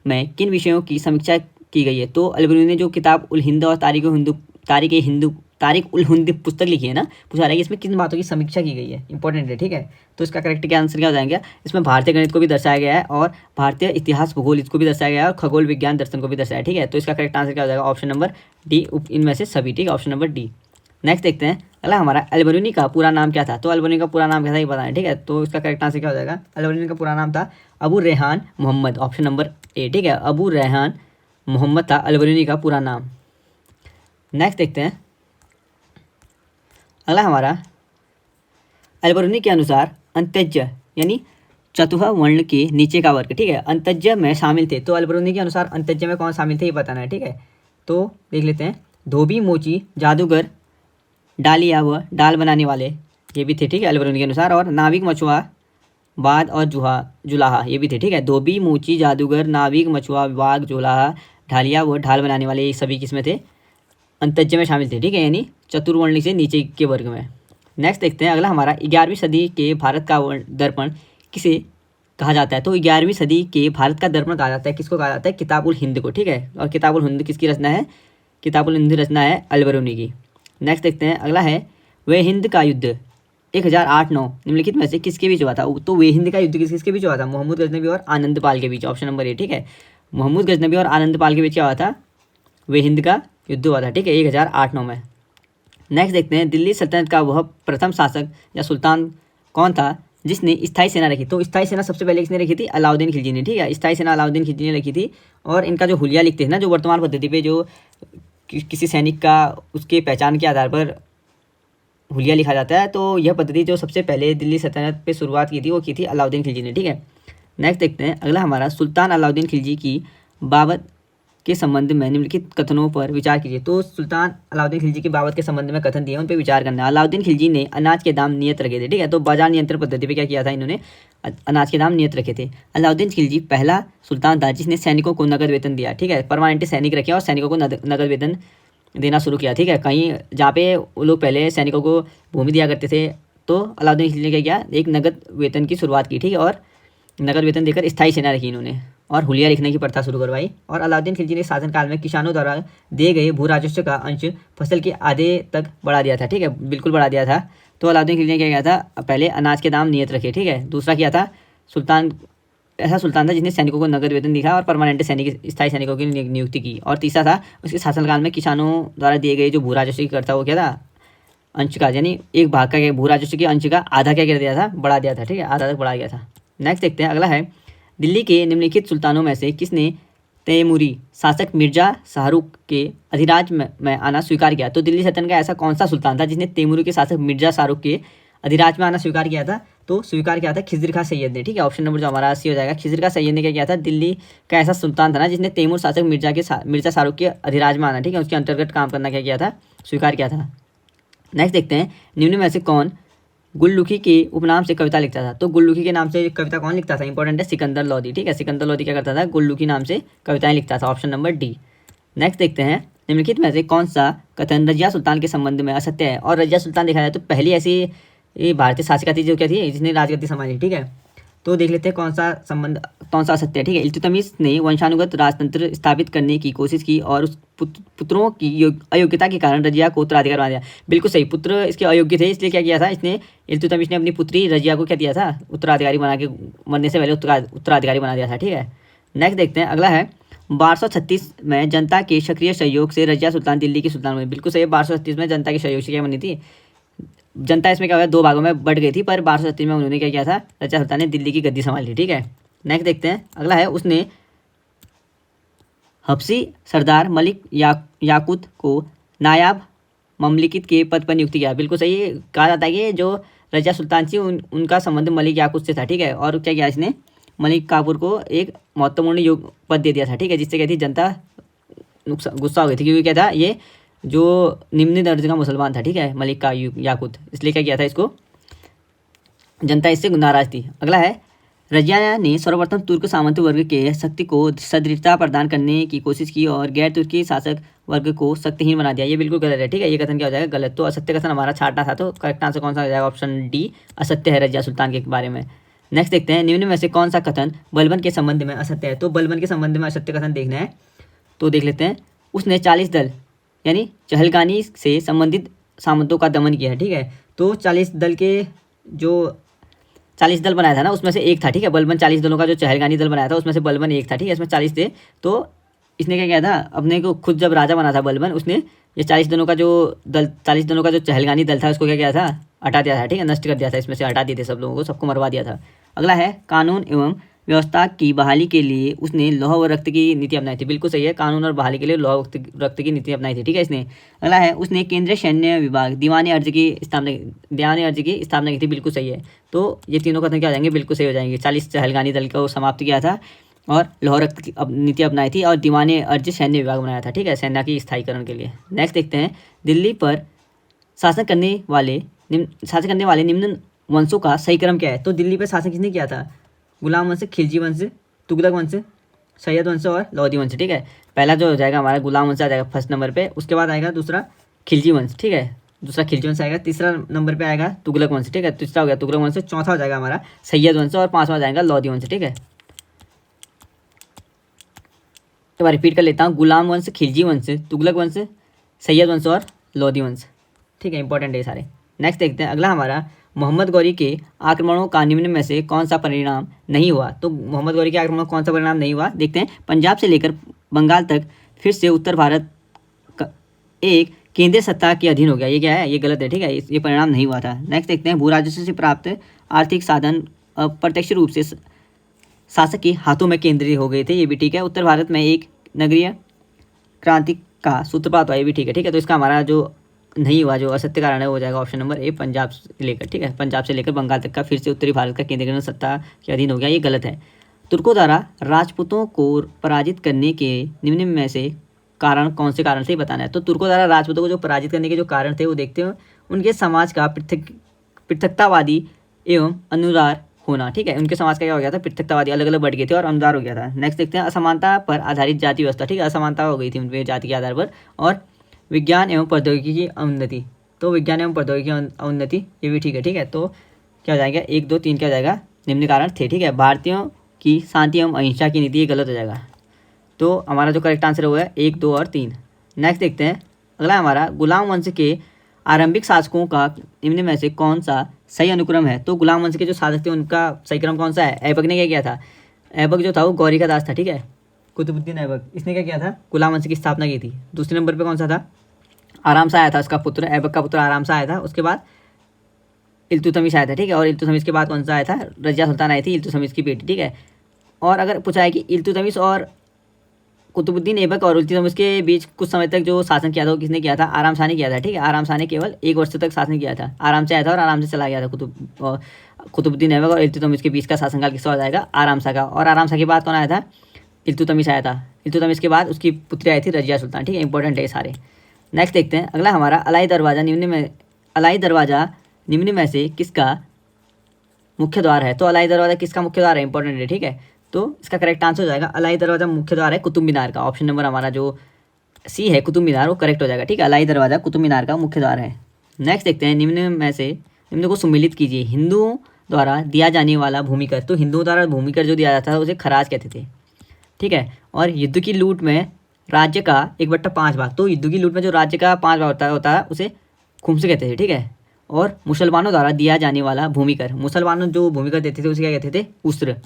में किन विषयों की समीक्षा की गई है? तो अल-बेरूनी ने जो किताब उल हिंद और तारीख उल हिंद पुस्तक लिखी है ना, पूछा रहा है कि इसमें किन बातों की समीक्षा की गई है? इंपॉर्टेंट है। ठीक है, तो इसका करेक्ट क्या आंसर क्या हो जाएगा? इसमें भारतीय गणित को भी दर्शाया गया है और भारतीय इतिहास भूगोल इसको भी दर्शाया गया है और खगोल विज्ञान दर्शन को भी दर्शाया है। ठीक है, तो इसका करेक्ट आंसर क्या हो जाएगा? ऑप्शन नंबर डी, इनमें से सभी। ठीक है, ऑप्शन नंबर डी। नेक्स्ट देखते हैं अगला हमारा, अल-बेरूनी का पूरा नाम क्या था? तो अल-बेरूनी का पूरा नाम क्या था ये बताना है। ठीक है, तो इसका करेक्ट आंसर क्या हो जाएगा? अल-बेरूनी का पूरा नाम था Abu Rehan Mohammad. Option number A. ठीक है, अबू रेहान मोहम्मद था अल-बेरूनी का पूरा नाम। नेक्स्ट देखते हैं अगला हमारा, अल-बेरूनी के अनुसार अंत्यज यानी चतुर्थ वर्ण के नीचे का वर्ग, ठीक है, अंत्यज में शामिल थे। तो अल-बेरूनी के अनुसार अंत्यज में कौन शामिल थे ये बताना है। ठीक है, तो देख लेते हैं, धोबी, मोची, जादूगर, डालिया व डाल बनाने वाले ये भी थे। ठीक है, अल-बेरूनी के अनुसार। और नाविक, मछुआ, बाद और जुलाहा ये भी थे। ठीक है, धोबी, मोची, जादूगर, नाविक, मछुआ, बाग, जुलाहा, ढालिया व ढाल बनाने वाले ये सभी किसमें थे? अंत्यज में शामिल थे। ठीक है, यानी चतुर्वर्ण से नीचे के वर्ग में। नेक्स्ट देखते हैं अगला हमारा, 11वीं सदी के भारत का दर्पण किसे कहा जाता है? तो 11वीं सदी के भारत का दर्पण कहा जाता है, किसको कहा जाता है? किताब उल हिंद को। ठीक है, और किताब उल हिंद किसकी रचना है? किताब उल हिंद रचना है अल-बेरूनी की। नेक्स्ट देखते हैं अगला है, वे हिंद का युद्ध 1008-9 निम्नलिखित में से किसके बीच हुआ था? तो वे हिंद का युद्ध किसके बीच हुआ था? मोहम्मद गजनबी और आनंद पाल के बीच। Option number A. ठीक है, मोहम्मद गजनबी और आनंद पाल के बीच क्या हुआ था? वे हिंद का युद्ध हुआ था। ठीक है, 1008-9 में। नेक्स्ट देखते हैं, दिल्ली सल्तनत का वह प्रथम शासक या सुल्तान कौन था जिसने स्थायी सेना रखी? तो स्थायी सेना सबसे पहले किसने रखी थी? अलाउद्दीन खिलजी ने। ठीक है, स्थायी सेना अलाउद्दीन खिलजी ने रखी थी। और इनका जो हुलिया लिखते हैं ना, जो वर्तमान पद्धति पे जो किसी सैनिक का उसके पहचान के आधार पर हुलिया लिखा जाता है, तो यह पद्धति जो सबसे पहले दिल्ली सल्तनत पे शुरुआत की थी वो की थी अलाउद्दीन खिलजी ने। ठीक है, नेक्स्ट देखते हैं अगला हमारा, सुल्तान अलाउद्दीन खिलजी की बाबत के संबंध में निम्नलिखित कथनों पर विचार कीजिए। तो सुल्तान अलाउद्दीन खिलजी की बाबत के संबंध में कथन दिए, उन पर विचार करना है। अलाउद्दीन खिलजी ने अनाज के दाम नियत रखे थे, ठीक है। तो बाजार नियंत्रण पद्धति पे क्या किया था इन्होंने, अनाज के दाम नियत रखे थे। अलाउद्दीन खिलजी पहला सुल्तान था जिसने सैनिकों को नगद वेतन दिया, ठीक है। परमानेंट सैनिक रखे और सैनिकों को नगद वेतन देना शुरू किया, ठीक है। कहीं जहाँ पे वो लोग पहले सैनिकों को भूमि दिया करते थे, तो अलाउद्दीन खिलजी ने क्या किया, एक नगद वेतन की शुरुआत की, ठीक है। और नगद वेतन देकर स्थायी सेना रखी इन्होंने, और हुलिया लिखने की प्रथा शुरू करवाई। और अलाउद्दीन खिलजी ने शासनकाल में किसानों द्वारा दिए गए भू राजस्व का अंश फसल के आधे तक बढ़ा दिया था, ठीक है, बिल्कुल बढ़ा दिया था। तो अलाउद्दीन खिलजी ने क्या किया था, पहले अनाज के दाम नियत रखे, ठीक है। दूसरा किया था, ऐसा सुल्तान था जिसने सैनिकों को नगद वेतन दिया और परमानेंट सैनिक स्थायी सैनिकों की नियुक्ति की। और तीसरा था, उसके शासनकाल में किसानों द्वारा दिए गए जो भू राजस्व की कर था, वो क्या था, अंश का, यानी एक भाग का भू राजस्व के अंश का आधा क्या कर दिया था, बढ़ा दिया था, ठीक है, आधा तक बढ़ा गया था। नेक्स्ट देखते हैं अगला है, दिल्ली के निम्नलिखित सुल्तानों में से किसने तैमूरी शासक मिर्जा शाहरुख के अधिराज में आना स्वीकार किया। तो दिल्ली सल्तनत का ऐसा कौन सा सुल्तान था जिसने तैमूरी के शासक मिर्जा शाहरुख के अधिराज में आना स्वीकार किया था। तो स्वीकार किया था खिज़र खां सैयद ने, ठीक है। ऑप्शन नंबर जो हमारा सी हो जाएगा, खिज़र खां सैयद ने क्या किया था, दिल्ली का ऐसा सुल्तान था ना जिसने तैमूर शासक मिर्जा शाहरुख के अधिराज में आना, ठीक है, उसके अंतर्गत काम करना क्या किया था, स्वीकार किया था। नेक्स्ट देखते हैं, निम्न में से कौन गुल्लुखी के उपनाम से कविता लिखता था। तो गुल्लुखी के नाम से कविता कौन लिखता था, इंपॉर्टेंट है, सिकंदर लोदी, ठीक है। सिकंदर लोदी क्या करता था, गुल्लुखी नाम से कविताएं लिखता था, ऑप्शन नंबर डी। नेक्स्ट देखते हैं, निम्नलिखित में से कौन सा कथन रजिया सुल्तान के संबंध में असत्य है। और रजिया सुल्तान देखा जाए तो पहली ऐसी ये भारतीय शासिका थी जो क्या थी, जिसने राजगद्दी संभाली, ठीक है। तो देख लेते हैं कौन सा असत्य है, ठीक है। इल्तुतमिश ने वंशानुगत राजतंत्र स्थापित करने की कोशिश की और उस पुत्रों की अयोग्यता के कारण रजिया को उत्तराधिकार बना दिया। बिल्कुल सही, पुत्र इसके अयोग्य थे, इसलिए क्या किया था, इसने इल्तुतमिश ने अपनी पुत्री रजिया को क्या दिया था, उत्तराधिकारी बना के, मरने से पहले उत्तराधिकारी बना दिया था, ठीक है। नेक्स्ट देखते हैं अगला है, 1236 में जनता के सक्रिय सहयोग से रजिया सुल्तान दिल्ली की सुल्तान बनी। बिल्कुल सही, 1236 में जनता के सहयोग से क्या बनी थी, जनता इसमें क्या हुआ, दो भागों में बढ़ गई थी, पर 1236 में उन्होंने क्या किया था, रजिया सुल्तान ने दिल्ली की गद्दी संभाली, ठीक है। नेक्स्ट देखते हैं अगला है, उसने हब्सी सरदार मलिक याकूत को नायाब ममलिकत के पद पर नियुक्त किया। बिल्कुल सही, कहा जाता है कि जो रजिया सुल्तान थी उनका संबंध मलिक याकूत से था, ठीक है। और क्या किया इसने, मलिक काफूर को एक महत्वपूर्ण पद दे दिया था, ठीक है, जिससे क्या थी, जनता गुस्सा हो गई थी, क्योंकि क्या था, ये जो निम्न दर्जे का मुसलमान था, ठीक है, मलिक का याकूत, इसलिए क्या किया था, इसको जनता इससे नाराज थी। अगला है, रजिया ने सर्वप्रथम तुर्क सामंत वर्ग के शक्ति को सदृढ़ता प्रदान करने की कोशिश की और गैर तुर्की शासक वर्ग को शक्तिहीन बना दिया। ये बिल्कुल गलत है, ठीक है, ये कथन क्या हो जाएगा, गलत। तो असत्य कथन हमारा छाटना था, तो करेक्ट आंसर कौन सा हो जाएगा, ऑप्शन डी असत्य है रजिया सुल्तान के बारे में। नेक्स्ट देखते हैं, निम्न में से कौन सा कथन बलबन के संबंध में असत्य है। तो बलबन के संबंध में असत्य कथन देखना है, तो देख लेते हैं, उसने 40 दल यानी चहलगानी से संबंधित सामंतों का दमन किया है, ठीक है। तो 40 दल के जो 40 दल बनाया था ना, उसमें से एक था, ठीक है, बलबन 40 दलों का जो चहलगानी दल बनाया था उसमें से बलबन एक था, ठीक है, इसमें 40 थे। तो इसने क्या किया था, अपने को खुद जब राजा बना था बलबन, उसने ये 40 दलों का जो चहलगानी दल था उसको क्या किया था, हटा दिया था, ठीक है, नष्ट कर दिया था, इसमें से हटा दिए थे सब लोगों को, सबको मरवा दिया था। अगला है, कानून एवं व्यवस्था की बहाली के लिए उसने लौह व रक्त की नीति अपनाई थी। बिल्कुल सही है, कानून और बहाली के लिए लौह रक्त की नीति अपनाई थी, ठीक है, इसने। अगला है, उसने केंद्रीय सैन्य विभाग दीवाने अर्ज की स्थापना की थी। बिल्कुल सही है। तो ये तीनों कथन क्या हो जाएंगे, बिल्कुल सही हो जाएंगे। 40 चहलगानी दल को समाप्त किया था और लौह रक्त की नीति अपनाई थी और दीवाने अर्ज सैन्य विभाग बनाया था, ठीक है, सेना की स्थायीकरण के लिए। नेक्स्ट देखते हैं, दिल्ली पर शासन करने वाले निम्न वंशों का सही क्रम क्या है। तो दिल्ली पर शासन किसने किया था, गुलाम वंश, खिलजी वंश, तुगलक वंश, सैयद वंश और लोधी वंश, ठीक है। पहला जो हो जाएगा हमारा गुलाम वंश आ जाएगा फर्स्ट नंबर पे, उसके बाद आएगा दूसरा खिलजी वंश, ठीक है, दूसरा खिलजी वंश आएगा, तीसरा नंबर पे आएगा तुगलक वंश, ठीक है, तीसरा हो गया तुगलक वंश, चौथा हो जाएगा हमारा सैयद वंश और पांचवा जाएगा लोधी वंश, ठीक है। तो मैं रिपीट कर लेता हूँ, गुलाम वंश, खिलजी वंश, तुगलक वंश, सैयद वंश और लोधी वंश, ठीक है, इंपॉर्टेंट है सारे। नेक्स्ट देखते हैं अगला हमारा, मोहम्मद गौरी के आक्रमणों का निम्न में से कौन सा परिणाम नहीं हुआ। तो मोहम्मद गौरी के आक्रमणों का कौन सा परिणाम नहीं हुआ, देखते हैं। पंजाब से लेकर बंगाल तक फिर से उत्तर भारत एक केंद्रीय सत्ता के अधीन हो गया। ये क्या है, ये गलत है, ठीक है, ये परिणाम नहीं हुआ था। नेक्स्ट देखते हैं, भू राजस्व से प्राप्त आर्थिक साधन अप्रत्यक्ष रूप से शासक के हाथों में केंद्रीय हो गए थे, ये भी ठीक है। उत्तर भारत में एक नगरीय क्रांति का सूत्रपात हुआ, ये भी ठीक है, ठीक है। तो इसका हमारा जो नहीं हुआ, जो असत्य कारण है, वो हो जाएगा ऑप्शन नंबर ए, पंजाब से लेकर, ठीक है, पंजाब से लेकर बंगाल तक का फिर से उत्तरी भारत का केंद्रीय सत्ता के अधीन हो गया, ये गलत है। तुर्कों द्वारा राजपूतों को पराजित करने के निम्न में से कारण कौन से कारण से ही बताना है। तो तुर्कों द्वारा राजपूतों को जो पराजित करने के जो कारण थे वो देखते हो उनके समाज का पृथकतावादी एवं अनुदार होना। ठीक है, उनके समाज का क्या हो गया था, पृथकतावादी, अलग अलग बढ़ गए थे और अनुदार हो गया था। नेक्स्ट देखते हैं असमानता पर आधारित जाति व्यवस्था। ठीक है, असमानता हो गई थी उनके जाति के आधार पर। और विज्ञान एवं प्रौद्योगिकी की उन्नति, तो विज्ञान एवं प्रौद्योगिकी की उन्नति, ये भी ठीक है। ठीक है, तो क्या हो जाएगा 1 2 3 क्या हो जाएगा, निम्न कारण थे। ठीक है, भारतीयों की शांति एवं अहिंसा की नीति, ये गलत हो जाएगा। तो हमारा जो करेक्ट आंसर हुआ है 1 2 और 3। नेक्स्ट देखते हैं अगला हमारा, गुलाम वंश के आरंभिक शासकों का निम्न में से कौन सा सही अनुक्रम है। तो गुलाम वंश के जो शासक थे उनका सही क्रम कौन सा है। ऐबक ने क्या किया था, ऐबक जो था वो गौरी का दास था। ठीक है, कुतुबुद्दीन ऐबक, इसने क्या किया था, गुलाम वंश की स्थापना की थी। दूसरे नंबर पे कौन सा था, आराम सा आया था, उसका पुत्र ऐबक का पुत्र आराम सा आया था। उसके बाद इल्तुतमिश आया था। ठीक है, और इल्तुतमिश के बाद कौन सा आया था, रजिया सुल्तान आई थी, इल्तुतमिश की बेटी। ठीक है, और अगर पूछा है कि इल्तुतमिश और कुतुबुद्दीन ऐबक और इल्तुतमिश के बीच कुछ समय तक जो शासन किया था वो किसने किया था, आराम शाह ने किया था। ठीक है, आराम शाह ने केवल 1 वर्ष तक शासन किया था। आराम से आया था और आराम से चला गया था। कुतुबुद्दीन ऐबक और इल्तुतमिश के बीच का शासनकाल किसका हो जाएगा, आराम शाह का। और आराम शाह के बाद कौन आया था, इल्तुतमिश आया था। इल्तुतमिश के बाद उसकी पुत्री आई थी रजिया सुल्तान। ठीक है, इंपॉर्टेंट है सारे। नेक्स्ट देखते हैं अगला हमारा, अलाई दरवाज़ा निम्न में से किसका मुख्य द्वार है। तो अलाई दरवाज़ा किसका मुख्य द्वार है, इंपॉर्टेंट है। ठीक है, तो इसका करेक्ट आंसर हो जाएगा अलाई दरवाज़ा मुख्य द्वार है कुतुब मीनार का। ऑप्शन नंबर हमारा जो सी है कुतुब मीनार, वो करेक्ट हो जाएगा। ठीक है, अलाई दरवाज़ा कुतुब मीनार का मुख्य द्वार है। नेक्स्ट देखते हैं निम्न को सम्मिलित कीजिए। हिंदुओं द्वारा दिया जाने वाला भूमिकर। तो हिंदुओं द्वारा भूमिकर जो दिया जाता है उसे खराज कहते थे। ठीक है, और युद्ध की लूट में राज्य का 1/5 भाग, तो युद्ध की लूट में जो राज्य का 5 भाग होता है उसे खुम्स कहते थे। ठीक है, और मुसलमानों द्वारा दिया जाने वाला भूमिकर, मुसलमानों जो भूमिकर देते थे उसे क्या कहते थे, उस्र।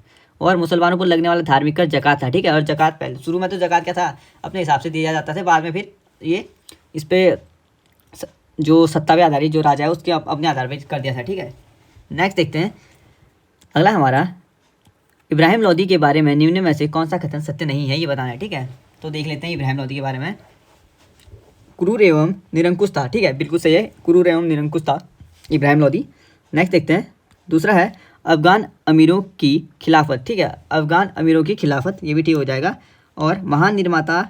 और मुसलमानों पर लगने वाला धार्मिक कर जकात था। ठीक है, और जकात पहले शुरू में तो जकात क्या था, अपने हिसाब से दिया जाता था, बाद में फिर ये इस पर जो सत्ता पे आधारित जो राजा है उसके अपने आधार पर कर दिया था। ठीक है, नेक्स्ट देखते हैं अगला हमारा, इब्राहिम लोदी के बारे में निम्न में से कौन सा कथन सत्य नहीं है, ये बताना है। ठीक है, तो देख लेते हैं इब्राहिम लोदी के बारे में। क्रूर एवं निरंकुश था। ठीक है, बिल्कुल सही है, क्रूर एवं निरंकुश था इब्राहिम लोदी। नेक्स्ट देखते हैं दूसरा है, अफगान अमीरों की खिलाफत। ठीक है, अफगान अमीरों की खिलाफत, ये भी ठीक हो जाएगा। और महान निर्माता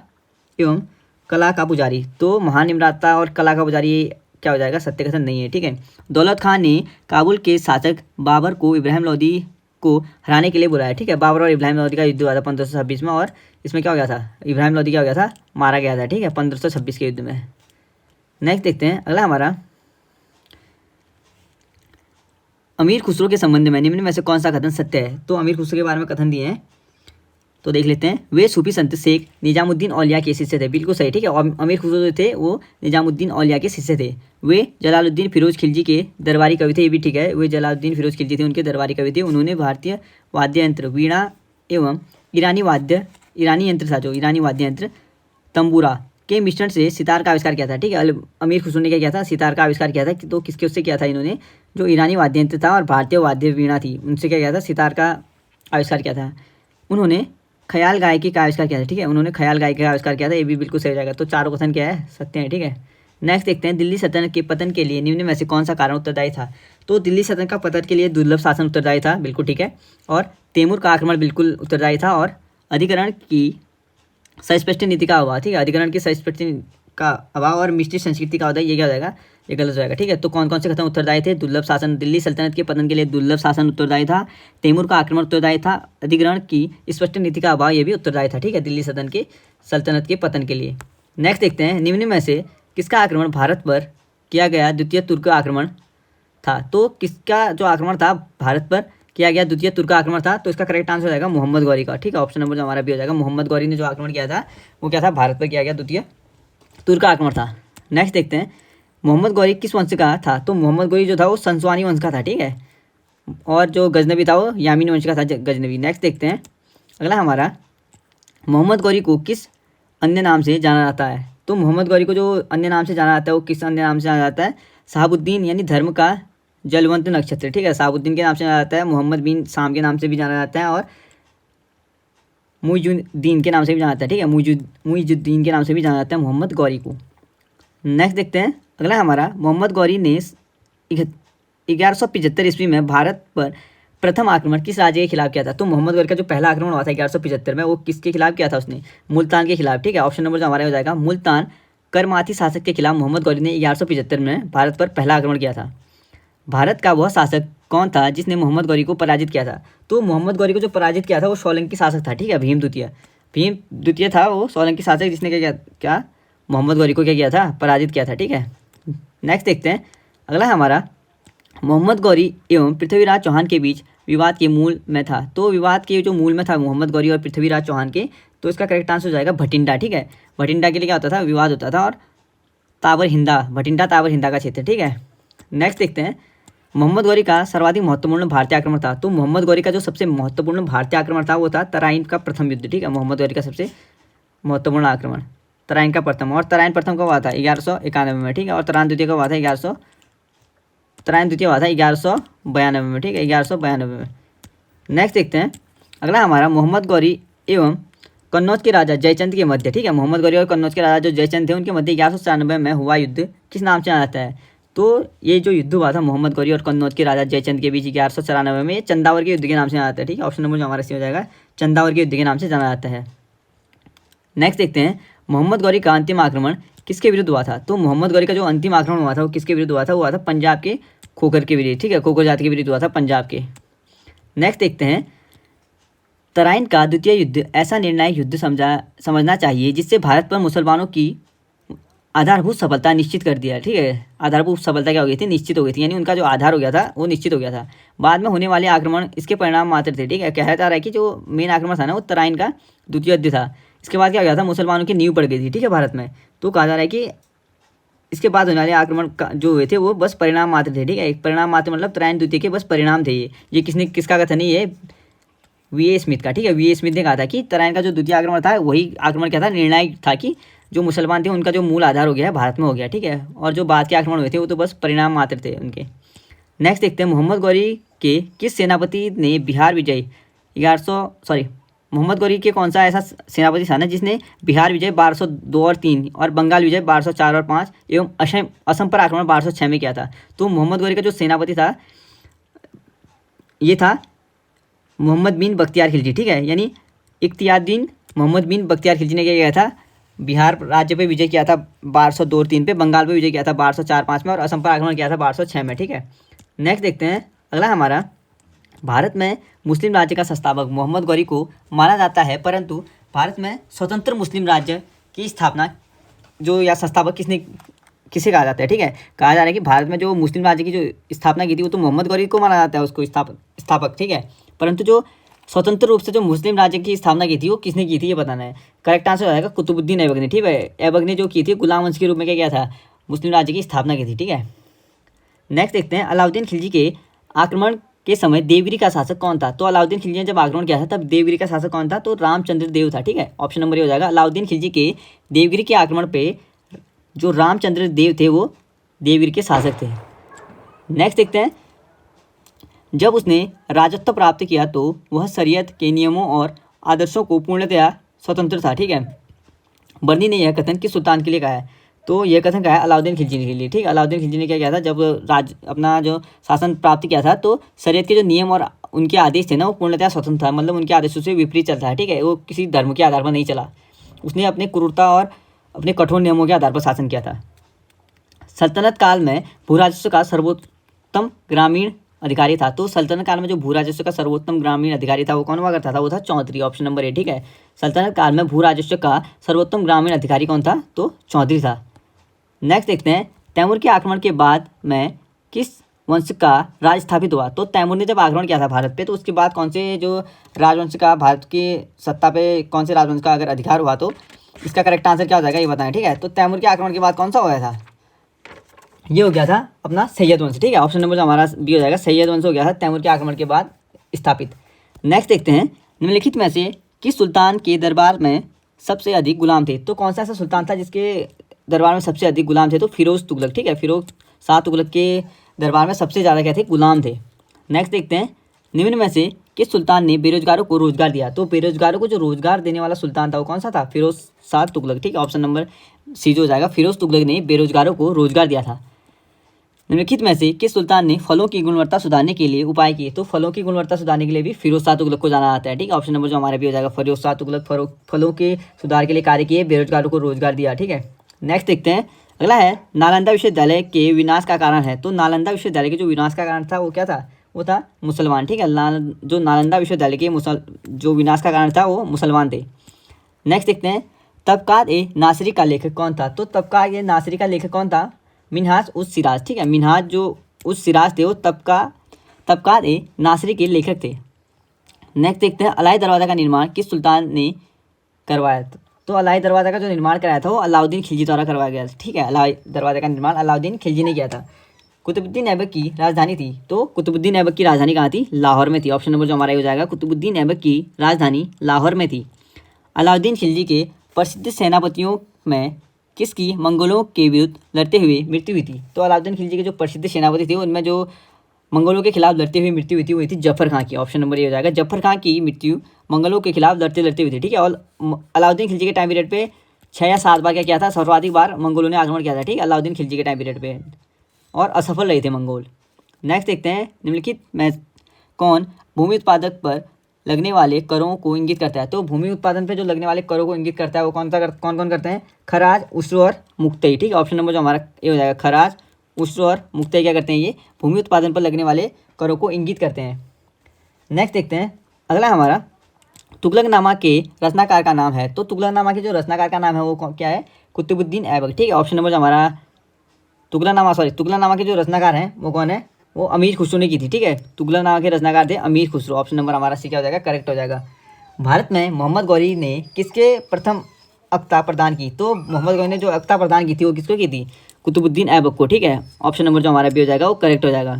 एवं कला का पुजारी, तो महान निर्माता और कला का पुजारी क्या हो जाएगा, सत्य कथन नहीं है। ठीक है, दौलत खान ने काबुल के शासक बाबर को इब्राहिम लोदी को हराने के लिए बुलाया। ठीक है, बाबर और इब्राहिम लोदी का युद्ध हुआ था 1526 में, और इसमें क्या हो गया था, इब्राहिम लोदी क्या हो गया था, मारा गया था। ठीक है, 1526 के युद्ध में। नेक्स्ट देखते हैं अगला हमारा, अमीर खुसरो के संबंध में निम्न में से कौन सा कथन सत्य है। तो अमीर खुसरो के बारे में कथन दिए हैं, तो देख लेते हैं। वे सूफी संत शेख निजामुद्दीन औलिया के शिष्य थे, बिल्कुल सही। ठीक है, और अमीर खुसरो जो थे वो निजामुद्दीन औलिया के शिष्य थे। वे जलालुद्दीन फिरोज खिलजी के दरबारी कवि थे, ये भी ठीक है, वे जलालुद्दीन फिरोज खिलजी थे, उनके दरबारी कवि थे। उन्होंने भारतीय वाद्य यंत्र वीणा एवं ईरानी यंत्र था, जो ईरानी वाद्य यंत्र तंबूरा के मिश्रण से सितार का आविष्कार किया था। ठीक है, अमीर खुसरो ने क्या किया था, सितार का आविष्कार किया था। तो किसके उससे किया था इन्होंने, जो ईरानी वाद्य यंत्र था और भारतीय वाद्य वीणा थी, उनसे क्या किया था, सितार का आविष्कार किया था। उन्होंने ख्याल गायकी का आविष्कार किया था। ठीक है, उन्होंने ख्याल गायकी का आविष्कार किया था, ये भी बिल्कुल सही हो जाएगा। तो चारों कथन क्या है, सत्य है। ठीक है, नेक्स्ट देखते हैं, दिल्ली सल्तनत के पतन के लिए निम्न में से कौन सा कारण उत्तरदायी था। तो दिल्ली सल्तनत का पतन के लिए दुर्लभ शासन उत्तरदायी था, बिल्कुल ठीक है। और तैमूर का आक्रमण बिल्कुल उत्तरदायी था। और अधिकरण की सस्पष्ट नीति का अभाव। ठीक है, अधिकरण की सस्पष्ट का अभाव और मिश्रित संस्कृति का होता है, ये क्या हो जाएगा, ये गलत हो जाएगा। ठीक है, तो कौन कौन से कथन उत्तरदायी थे, दुर्लभ शासन, दिल्ली सल्तनत के पतन के लिए दुर्लभ शासन उत्तरदायी था, तैमूर का आक्रमण उत्तरदायी था, अधिग्रहण की स्पष्ट नीति का अभाव, ये भी उत्तरदायी था। ठीक है, दिल्ली सल्तनत के पतन के लिए। नेक्स्ट देखते हैं, निम्न में से किसका आक्रमण भारत पर किया गया द्वितीय तुर्क आक्रमण था। तो किसका जो आक्रमण था भारत पर किया गया द्वितीय तुर्क आक्रमण था, तो इसका करेक्ट आंसर हो जाएगा मोहम्मद गौरी का। ठीक है, ऑप्शन नंबर जो हमारा भी हो जाएगा, मोहम्मद गौरी ने जो आक्रमण किया था वो क्या था, भारत पर किया गया द्वितीय तुर्क आक्रमण था। नेक्स्ट देखते हैं, मोहम्मद गौरी किस वंश का था। तो मोहम्मद गौरी जो था वो संसवानी वंश का था। ठीक है, और जो गजनबी था वो यामीनी वंश का था, गजनबी। नेक्स्ट देखते हैं अगला हमारा, मोहम्मद गौरी को किस अन्य नाम से जाना जाता है। तो मोहम्मद गौरी को जो अन्य नाम से जाना जाता है वो किस अन्य नाम से जाना जाता है, शहाबुद्दीन यानी धर्म का जलवंत नक्षत्र। ठीक है, शहाबुद्दीन के नाम से जाना जाता है, मोहम्मद बिन शाम के नाम से भी जाना जाता है, और मुइजुद्दीन के नाम से भी जाना जाता है। ठीक है, मुइजुद्दीन के नाम से भी जाना जाता है मोहम्मद गौरी को। नेक्स्ट देखते हैं अगला हमारा, मोहम्मद गौरी ने 1175 ईस्वी में भारत पर प्रथम आक्रमण किस राज्य के खिलाफ किया था? तो मोहम्मद गौरी का जो पहला आक्रमण हुआ था 1175 में, वो किसके खिलाफ किया था उसने? मुल्तान के खिलाफ, ठीक है। ऑप्शन नंबर जो हमारा हो जाएगा मुल्तान करमाती शासक के खिलाफ मोहम्मद गौरी ने 1175 में भारत पर पहला आक्रमण किया था। भारत का वह शासक कौन था जिसने मोहम्मद गौरी को पराजित किया था? तो मोहम्मद गौरी को जो पराजित किया था वो सोलंकी शासक था, ठीक है, भीम द्वितीय था वो सोलंकी शासक, जिसने क्या मोहम्मद गौरी को क्या किया था? पराजित किया था, ठीक है। नेक्स्ट देखते हैं अगला हमारा, मोहम्मद गौरी एवं पृथ्वीराज चौहान के बीच विवाद के मूल में था। तो विवाद के जो मूल में था मोहम्मद गौरी और पृथ्वीराज चौहान के, तो इसका करेक्ट आंसर हो जाएगा भटिंडा, ठीक है। भटिंडा के लिए क्या होता था? विवाद होता था, और भटिंडा तावर हिंदा का क्षेत्र, ठीक है। नेक्स्ट देखते हैं, मोहम्मद गौरी का सर्वाधिक महत्वपूर्ण भारतीय आक्रमण था। तो मोहम्मद गौरी का जो सबसे महत्वपूर्ण भारतीय आक्रमण था वो था तराइन का प्रथम युद्ध, ठीक है। मोहम्मद गौरी का सबसे महत्वपूर्ण आक्रमण तराइन का प्रथम, और तराइन प्रथम कब हुआ था? 1191 में, ठीक है। और तराइन द्वितीय कब हुआ था? तराइन द्वितीय हुआ था 1192 में, ठीक है, 1192 में। नेक्स्ट देखते हैं अगला हमारा, मोहम्मद गौरी एवं कन्नौज के राजा जयचंद के मध्य, ठीक है, मोहम्मद गौरी और कन्नौज के राजा जो जयचंद थे उनके मध्य 1194 में हुआ युद्ध किस नाम से जाना जाता है? तो ये जो युद्ध हुआ था मोहम्मद गौरी और कन्नौज के राजा जयचंद के बीच 1194 में, ये चंदावर के युद्ध के नाम से जाना जाता है, ठीक है। ऑप्शन नंबर जो हमारा सी हो जाएगा चंदावर के युद्ध के नाम से जाना जाता है। नेक्स्ट देखते हैं, मोहम्मद गौरी का अंतिम आक्रमण किसके विरुद्ध हुआ था? तो मोहम्मद गौरी का जो अंतिम आक्रमण हुआ था वो किसके विरुद्ध हुआ था? वो हुआ था पंजाब के खोखर के विरुद्ध, ठीक है, खोखर जाति के विरुद्ध हुआ था, पंजाब के। नेक्स्ट देखते हैं, तराइन का द्वितीय युद्ध ऐसा निर्णायक युद्ध समझना चाहिए जिससे भारत पर मुसलमानों की आधारभूत सफलता निश्चित कर दिया, ठीक है। आधारभूत सफलता क्या हो गई थी? निश्चित हो गई थी, यानी उनका जो आधार हो गया था वो निश्चित हो गया था। बाद में होने वाले आक्रमण इसके परिणाम मात्र थे, ठीक है। कहा जा रहा है कि जो मेन आक्रमण था ना वो तराइन का द्वितीय युद्ध था। इसके बाद क्या हो गया था? मुसलमानों की नींव पड़ गई थी, ठीक है, भारत में। तो कहा जा रहा है कि इसके बाद होने वाले आक्रमण जो हुए थे वो बस परिणाम मात्र थे, ठीक है। एक परिणाम मात्र मतलब तराइन द्वितीय के बस परिणाम थे ये किसका कथन है? ये वी.ए. स्मिथ का, ठीक है। वी.ए. स्मिथ ने कहा था कि तराइन का जो द्वितीय आक्रमण था वही आक्रमण क्या था? निर्णायक था कि जो मुसलमान थे उनका जो मूल आधार हो गया है भारत में हो गया, ठीक है। और जो बाद के आक्रमण हुए थे वो तो बस परिणाम मात्र थे उनके। नेक्स्ट देखते हैं, मोहम्मद गौरी के किस सेनापति ने बिहार विजय मोहम्मद गौरी के कौन सा ऐसा सेनापति था ना जिसने बिहार विजय 1202 और 3 और बंगाल विजय 1204 और 5 एवं असम पर आक्रमण 1206 में किया था? तो मोहम्मद गौरी का जो सेनापति था ये था मोहम्मद बिन बख्तियार खिलजी, ठीक है। यानी इख्तियारुद्दीन मोहम्मद बिन बख्तियार खिलजी ने क्या किया था? बिहार राज्य पे विजय किया था 1202 और 3 पे, बंगाल पे विजय किया था 1204-5 में, और असम पर आक्रमण किया था 1206 में, ठीक है। नेक्स्ट देखते हैं अगला हमारा, भारत में मुस्लिम राज्य का संस्थापक मोहम्मद गौरी को माना जाता है, परंतु भारत में स्वतंत्र मुस्लिम राज्य की स्थापना जो या संस्थापक किसे कहा जाता है? ठीक है, कहा जा रहा है कि भारत में जो मुस्लिम राज्य की जो स्थापना की थी वो तो मोहम्मद गौरी को माना जाता है उसको स्थापक, ठीक है। परंतु जो स्वतंत्र रूप से जो मुस्लिम राज्य की स्थापना की थी वो किसने की थी ये बताना है। करेक्ट आंसर हो जाएगा कुतुबुद्दीन ऐबक ने, ठीक है। ऐबक ने जो की थी गुलाम वंश के रूप में क्या किया था? मुस्लिम राज्य की स्थापना की थी, ठीक है। नेक्स्ट देखते हैं, अलाउद्दीन खिलजी के आक्रमण के समय देवगिरी का शासक कौन था? तो अलाउद्दीन खिलजी ने जब आक्रमण किया था तब देवगिरी का शासक कौन था? तो रामचंद्र देव था, ठीक है। ऑप्शन नंबर ये हो जाएगा, अलाउद्दीन खिलजी के देवगिरी के आक्रमण पे जो रामचंद्र देव थे वो देवगिरी के शासक थे। नेक्स्ट देखते हैं, जब उसने राजत्व प्राप्त किया तो वह शरीयत के नियमों और आदर्शों को पूर्णतया स्वतंत्र था, ठीक है। बर्नी ने यह कथन किस सुल्तान के लिए कहा है? तो यह कथन कहा है अलाउद्दीन खिलजी के लिए, ठीक है। अलाउद्दीन खिलजी ने क्या किया था जब अपना जो शासन प्राप्त किया था तो शरीयत के जो नियम और उनके आदेश थे ना वो पूर्णतया स्वतंत्र था, मतलब उनके आदेशों से विपरीत चलता है, ठीक है। वो किसी धर्म के आधार पर नहीं चला, उसने अपने क्रूरता और अपने कठोर नियमों के आधार पर शासन किया था। सल्तनत काल में भू राजस्व का सर्वोत्तम ग्रामीण अधिकारी था। तो सल्तनत काल में जो भू राजस्व का सर्वोत्तम ग्रामीण अधिकारी था वो कौन हुआ करता था? वो था चौधरी, ऑप्शन नंबर ए, ठीक है। सल्तनत काल में भू राजस्व का सर्वोत्तम ग्रामीण अधिकारी कौन था? तो चौधरी था। नेक्स्ट देखते हैं, तैमूर के आक्रमण के बाद में किस वंश का राज स्थापित हुआ? तो तैमूर ने जब आक्रमण किया था भारत पे तो उसके बाद कौन से जो राजवंश का भारत की सत्ता पे कौन से राजवंश का अगर अधिकार हुआ तो इसका करेक्ट आंसर क्या हो जाएगा ये बताएं, ठीक है। तो तैमूर के आक्रमण के बाद कौन सा हो गया था? ये हो गया था अपना सैयद वंश, ठीक है। ऑप्शन नंबर जो हमारा बी हो जाएगा, सैयद वंश हो गया था तैमूर के आक्रमण के बाद स्थापित। नेक्स्ट देखते हैं, निम्नलिखित में से किस सुल्तान के दरबार में सबसे अधिक गुलाम थे? तो कौन सा ऐसा सुल्तान था जिसके दरबार में सबसे अधिक गुलाम थे? तो फिरोज तुगलक, ठीक है। फिरोज शाह तुगलक के दरबार में सबसे ज़्यादा क्या थे? गुलाम थे। नेक्स्ट देखते हैं, निम्न में से किस सुल्तान ने बेरोजगारों को रोजगार दिया? तो बेरोजगारों को जो रोजगार देने वाला सुल्तान था वो कौन सा था? फिरोज शाह तुगलक, ठीक है। ऑप्शन नंबर सी जो हो जाएगा, फिरोज तुगलक ने बेरोजगारों को रोजगार दिया था। निम्नलिखित में से किस सुल्तान ने फलों की गुणवत्ता सुधारने के लिए उपाय किए? तो फलों की गुणवत्ता सुधारने के लिए भी फिरोज शाह तुगलक को जाना आता है, ठीक है। ऑप्शन नंबर जो हमारा भी हो जाएगा फिरोज शाह तुगलक फलों के सुधार के लिए कार्य किए, बेरोजगारों को रोजगार दिया, ठीक है। नेक्स्ट देखते हैं, अगला है नालंदा विश्वविद्यालय के विनाश का कारण है। तो नालंदा विश्वविद्यालय के जो विनाश का कारण था वो क्या था? वो था मुसलमान, ठीक है। जो नालंदा विश्वविद्यालय के जो विनाश का कारण था वो मुसलमान थे। नेक्स्ट देखते हैं, तबकात ए नासिरी का लेखक कौन था? तो तबकात ए नासिरी का लेखक कौन था? मिन्हाज उस सिराज, ठीक है। मिन्हाज जो उस सिराज थे वो तबकात ए नासिरी के लेखक थे। नेक्स्ट देखते हैं, अलाई दरवाज़ा का निर्माण किस सुल्तान ने करवाया था? तो अलाई दरवाज़ा का जो निर्माण कराया था वो अलाउद्दीन खिलजी द्वारा करवाया गया था, ठीक है। अलाई दरवाज़ा का निर्माण अलाउद्दीन खिलजी ने किया था। कुतुबुद्दीन ऐबक की राजधानी थी। तो कुतुबुद्दीन ऐबक की राजधानी कहाँ थी? लाहौर में थी। ऑप्शन नंबर जो हमारा हो जाएगा, कुतुबुद्दीन ऐबक की राजधानी लाहौर में थी। अलाउद्दीन खिलजी के प्रसिद्ध सेनापतियों में किसकी मंगोलों के विरुद्ध लड़ते हुए मृत्यु हुई थी? तो अलाउद्दीन खिलजी के जो प्रसिद्ध सेनापति थे उनमें जो मंगोलों के खिलाफ लड़ते हुए मृत्यु हुई थी वो थी जफर खां की। ऑप्शन नंबर ये हो जाएगा, जफर खां की मृत्यु मंगोलों के खिलाफ लड़ते लड़ते हुई थी, ठीक है। और अलाउद्दीन खिलजी के टाइम पीरियड पे 6 या 7 बार क्या किया था? सर्वाधिक बार मंगोलों ने आक्रमण किया था, ठीक है, अलाउद्दीन खिलजी के टाइम पीरियड पे, और असफल रहे थे मंगोल। नेक्स्ट देखते हैं, निम्नलिखित में कौन भूमि उत्पादक पर लगने वाले करों को इंगित करता है? तो भूमि उत्पादन पे जो लगने वाले करों को इंगित करता है वो कौन कौन करते हैं? खराज, उश्र और मुक्तई, ठीक है। ऑप्शन नंबर जो हमारा ये हो जाएगा, खराज, उश्र और मुक्तई क्या करते हैं? ये भूमि उत्पादन पर लगने वाले करों को इंगित करते हैं। नेक्स्ट देखते हैं, अगला हमारा तुगलकनामा के रचनाकार का नाम है। तो तुगलकनामा के जो रचनाकार का नाम है वो क्या है? कुतुबुद्दीन ऐबक, ठीक है। ऑप्शन नंबर जो हमारा तुगलकनामा के जो रचनाकार हैं वो कौन है? वो अमीर खुसरो ने की थी, ठीक है। तुगलकनामा के रचनाकार थे अमीर खुसरो। ऑप्शन नंबर हमारा सी क्या हो जाएगा? करेक्ट हो जाएगा। भारत में मोहम्मद गौरी ने किसके प्रथम अक्ता प्रदान की? तो मोहम्मद गौरी ने जो अक्ता प्रदान की थी वो किसको की थी? कुतुबुद्दीन ऐबक को, ठीक है। ऑप्शन नंबर जो हमारा भी हो जाएगा वो करेक्ट हो जाएगा।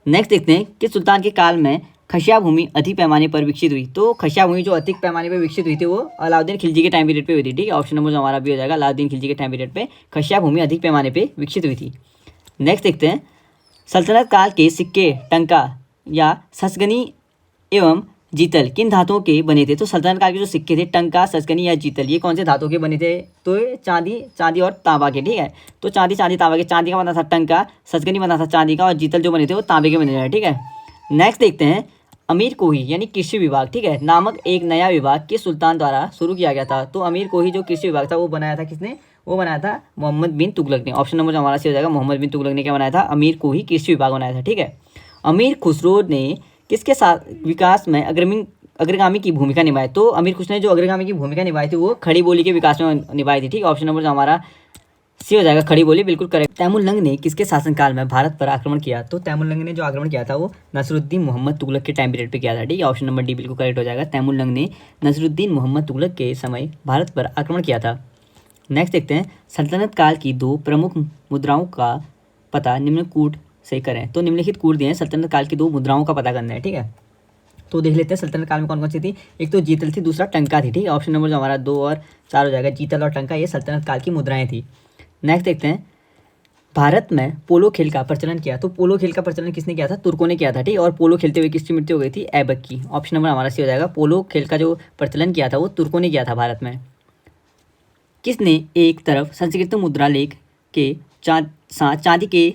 नेक्स्ट देखते हैं, किस सुल्तान के काल में खशिया भूमि अधिक पैमाने पर विकसित हुई? तो खशिया भूमि जो अधिक पैमाने पर विकसित हुई थी वो अलाउद्दीन खिलजी के टाइम पीरियड पे हुई थी, ठीक है। ऑप्शन नंबर जो हमारा भी हो जाएगा, अलाउद्दीन खिलजी के टाइम पीरियड पे खशिया भूमि अधिक पैमाने पर विकसित हुई थी। नेक्स्ट देखते हैं, सल्तनत काल के सिक्के टंका या ससगनी एवं जीतल किन धातुओं के बने थे? तो सल्तनत काल के जो सिक्के थे टंका, ससगनी या जीतल ये कौन से धातुओं के बने थे? तो ये चांदी और तांबा के, ठीक है। तो चांदी तांबा के, चांदी का बना था टंका, ससगनी बना था चांदी का, और जीतल जो बने थे वो तांबे के बने थे, ठीक है। नेक्स्ट देखते हैं, अमीर कोही यानी कृषि विभाग, ठीक है, नामक एक नया विभाग किस सुल्तान द्वारा शुरू किया गया था? तो अमीर कोही जो कृषि विभाग था वो बनाया था किसने? वो बनाया था मोहम्मद बिन तुगलक ने। ऑप्शन नंबर जो हमारा से हो जाएगा, मोहम्मद बिन तुगलक ने क्या बनाया था? अमीर कोही कृषि विभाग बनाया था, ठीक है। अमीर खुसरो ने किसके साथ विकास में अग्रगामी की भूमिका निभाई? तो अमीर खुसरो ने जो अग्रगामी की भूमिका निभाई थी वो खड़ी बोली के विकास में निभाई थी, ठीक है। ऑप्शन नंबर जो हमारा सी हो जाएगा, खड़ी बोली, बिल्कुल करेक्ट। तैमूरलंग ने किसके शासनकाल में भारत पर आक्रमण किया? तो तैमूरलंग ने जो आक्रमण किया था वो नसरुद्दीन मोहम्मद तुगलक के टाइम पीरियड पे किया था, ठीक है। ऑप्शन नंबर डी बिल्कुल करेक्ट हो जाएगा। तैमूरलंग ने नसरुद्दीन मोहम्मद तुगलक के समय भारत पर आक्रमण किया था। नेक्स्ट देखते हैं, सल्तनत काल की 2 प्रमुख मुद्राओं का पता निम्न कूट से करें। तो निम्नलिखित कूट दिए हैं, सल्तनत काल की 2 मुद्राओं का पता करना है, ठीक है। तो देख लेते हैं सल्तनत काल में कौन कौन सी थी। एक तो जीतल थी, दूसरा टंका थी, ठीक है। ऑप्शन नंबर जो हमारा 2 और 4 हो जाएगा, जीतल और टंका, ये सल्तनत काल की मुद्राएं थी। नेक्स्ट देखते हैं, भारत में पोलो खेल का प्रचलन किया। तो पोलो खेल का प्रचलन किसने किया था? तुर्कों ने किया था, ठीक है। और पोलो खेलते हुए किसकी मृत्यु हो गई थी? ऐबक की। ऑप्शन नंबर हमारा सी हो जाएगा, पोलो खेल का जो प्रचलन किया था वो तुर्कों ने किया था भारत में। किसने एक तरफ संस्कृत मुद्रा लेख के साथ चांदी के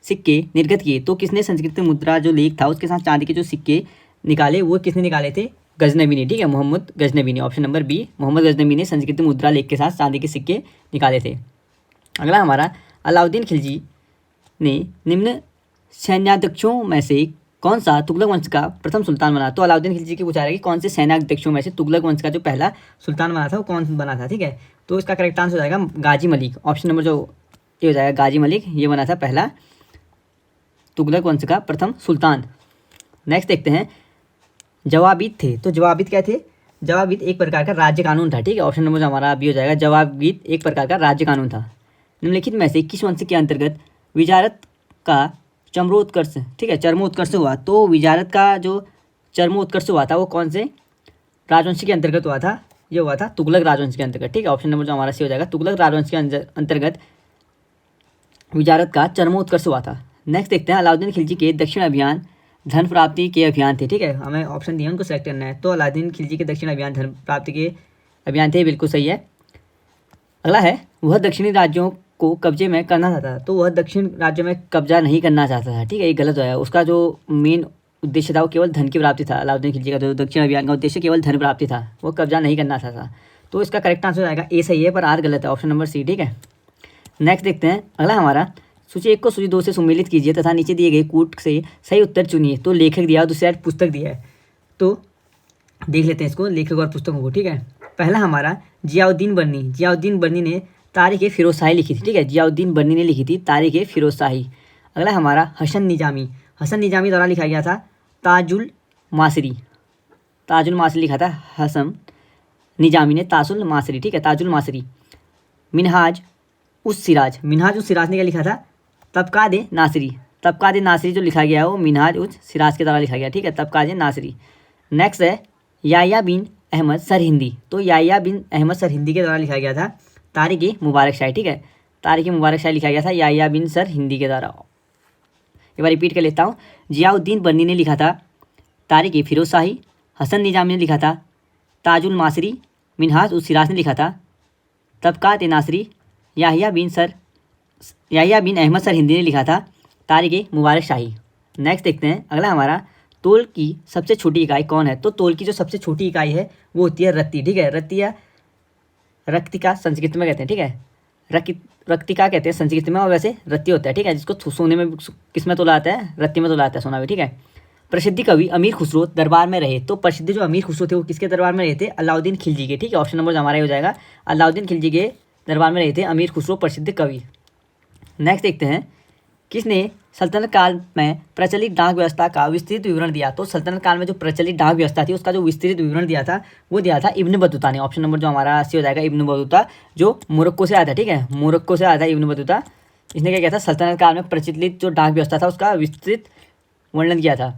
सिक्के निर्गत किए? तो किसने संस्कृत मुद्रा जो लेख था उसके साथ चांदी के जो सिक्के निकाले वो किसने निकाले थे? गजनवी ने, ठीक है, मोहम्मद गजनवी ने। Option number B, Mohammad Ghaznavi ने संस्कृत मुद्रा लेख के साथ चांदी के सिक्के निकाले थे। अगला हमारा, अलाउद्दीन खिलजी ने निम्न सैन्याध्यक्षों में से कौन सा तुगलक वंश का प्रथम सुल्तान बना? तो अलाउद्दीन खिलजी की पूछा रहा है कि कौन से सैन्याध्यक्षों में से तुगलक वंश का जो पहला सुल्तान बना था वो कौन बना था, ठीक है। तो इसका करेक्ट आंसर हो जाएगा गाजी मलिक। ऑप्शन नंबर जो ये हो जाएगा गाजी मलिक, ये बना था पहला तुगलक वंश का प्रथम सुल्तान। नेक्स्ट देखते हैं, जवाबीद थे। तो जवाबीद क्या थे? जवाबीद एक प्रकार का राज्य कानून था, ठीक है। ऑप्शन नंबर जो हमारा भी हो जाएगा, जवाबीद एक प्रकार का राज्य कानून था। निम्नलिखित में से किस वंश के अंतर्गत विजारत का चरमोत्कर्ष, ठीक है, चरमोत्कर्ष हुआ? तो विजारत का जो चरमोत्कर्ष हुआ था वो कौन से राजवंश के अंतर्गत हुआ था? ये हुआ था तुगलक राजवंश के अंतर्गत, ठीक है। ऑप्शन नंबर जो हमारा सी हो जाएगा, तुगलक राजवंश के अंतर्गत विजारत का चरमोत्कर्ष हुआ था। नेक्स्ट देखते हैं, अलाउद्दीन खिलजी के दक्षिण अभियान धन प्राप्ति के अभियान थे, ठीक है। हमें ऑप्शन दिए उनको सेलेक्ट करना है। तो अलाउद्दीन खिलजी के दक्षिण अभियान धन प्राप्ति के अभियान थे, बिल्कुल सही है। अगला है, वह दक्षिणी राज्यों को कब्जे में करना चाहता था, तो वह दक्षिण राज्य में कब्जा नहीं करना चाहता था, ठीक है, ये गलत हो है। उसका जो मेन उद्देश्य था वो केवल धन की प्राप्ति था। अलाउद्दीन खिलजी का जो दक्षिण अभियान का उद्देश्य केवल धन प्राप्ति था, वो कब्जा नहीं करना चाहता था। तो इसका करेक्ट आंसर आएगा ए सही है, पर आर गलत है, ऑप्शन नंबर सी, ठीक है। नेक्स्ट देखते हैं अगला हमारा, सूची 1 को सूची 2 से सम्मिलित कीजिए तथा नीचे दिए गए कूट से सही उत्तर चुनिए। तो लेखक दिया और दूसरी साइड पुस्तक दिया है, तो देख लेते हैं इसको, लेखक और पुस्तकों को, ठीक है। पहला हमारा जियाउद्दीन बर्नी। जियाउद्दीन बर्नी ने तारीख फिरोजशाही लिखी थी, ठीक है, जियाउद्दीन बर्नी ने लिखी थी तारीख फिरोजशाही। अगला हमारा हसन निजामी। हसन निजामी द्वारा लिखा गया था ताजुल मासरी। ताजुल मासरी लिखा था हसन निजामी ने, ताजुल मासरी, ठीक है, ताजुल मासरी। मिनहाज उस सिराज। मिनहाज उस सिराज ने क्या लिखा था? तबकात नासिरी। तबकात नासिरी जो लिखा गया है वो मिनहाज उस सिराज के द्वारा लिखा गया, ठीक है, तबकात नासिरी। नेक्स्ट है याह्या बिन अहमद सरहिंदी। तो याह्या बिन अहमद सरहिंदी के द्वारा लिखा गया था तारीख मुबारक शाही, ठीक है, तारीख मुबारक शाही लिखा गया था याह्या बिन सरहिंदी के द्वारा। एक बार रिपीट कर लेता हूँ। जियाउद्दीन बर्नी ने लिखा था तारीख फिरोजशाही, हसन निजामी ने लिखा था ताजुल मासरी, मिनहाज उस सिराज ने लिखा था तबकात नासिरी, याह्या बिन अहमद सरहिंदी ने लिखा था तारीख मुबारक शाही। नेक्स्ट देखते हैं अगला हमारा, तोल की सबसे छोटी इकाई कौन है? तो तोल की जो सबसे छोटी इकाई है वो होती है रत्ती, ठीक है, रत्ती या रक्तिका संस्कृत में कहते हैं, ठीक है, रक्तिका कहते हैं संस्कृत में, और वैसे रत्ती होता है, ठीक है, जिसको सोने में किस में तोला आता है? रत्ती में तोला आता है, सोना भी, ठीक है। प्रसिद्ध कवि अमीर खुसरो दरबार में रहे। तो प्रसिद्ध जो अमीर खुसरो थे वो किसके दरबार में रहे थे? अलाउद्दीन खिलजी के, ठीक है, ऑप्शन नंबर जो हमारा हो जाएगा अलाउद्दीन खिलजी के दरबार में रहे थे अमीर खुसरो प्रसिद्ध कवि। नेक्स्ट देखते हैं, किसने सल्तनत काल में प्रचलित डाक व्यवस्था का विस्तृत विवरण दिया? तो सल्तनत काल में जो प्रचलित डाक व्यवस्था थी उसका जो विस्तृत विवरण दिया था वो दिया था इब्न बतूता ने। ऑप्शन नंबर जो हमारा सी हो जाएगा इब्न बतूता, जो मोरक्को से आया था, ठीक है, मोरक्को से आया था इब्न बतूता। इसने क्या किया था? सल्तनत काल में प्रचलित जो डाक व्यवस्था था उसका विस्तृत वर्णन किया था।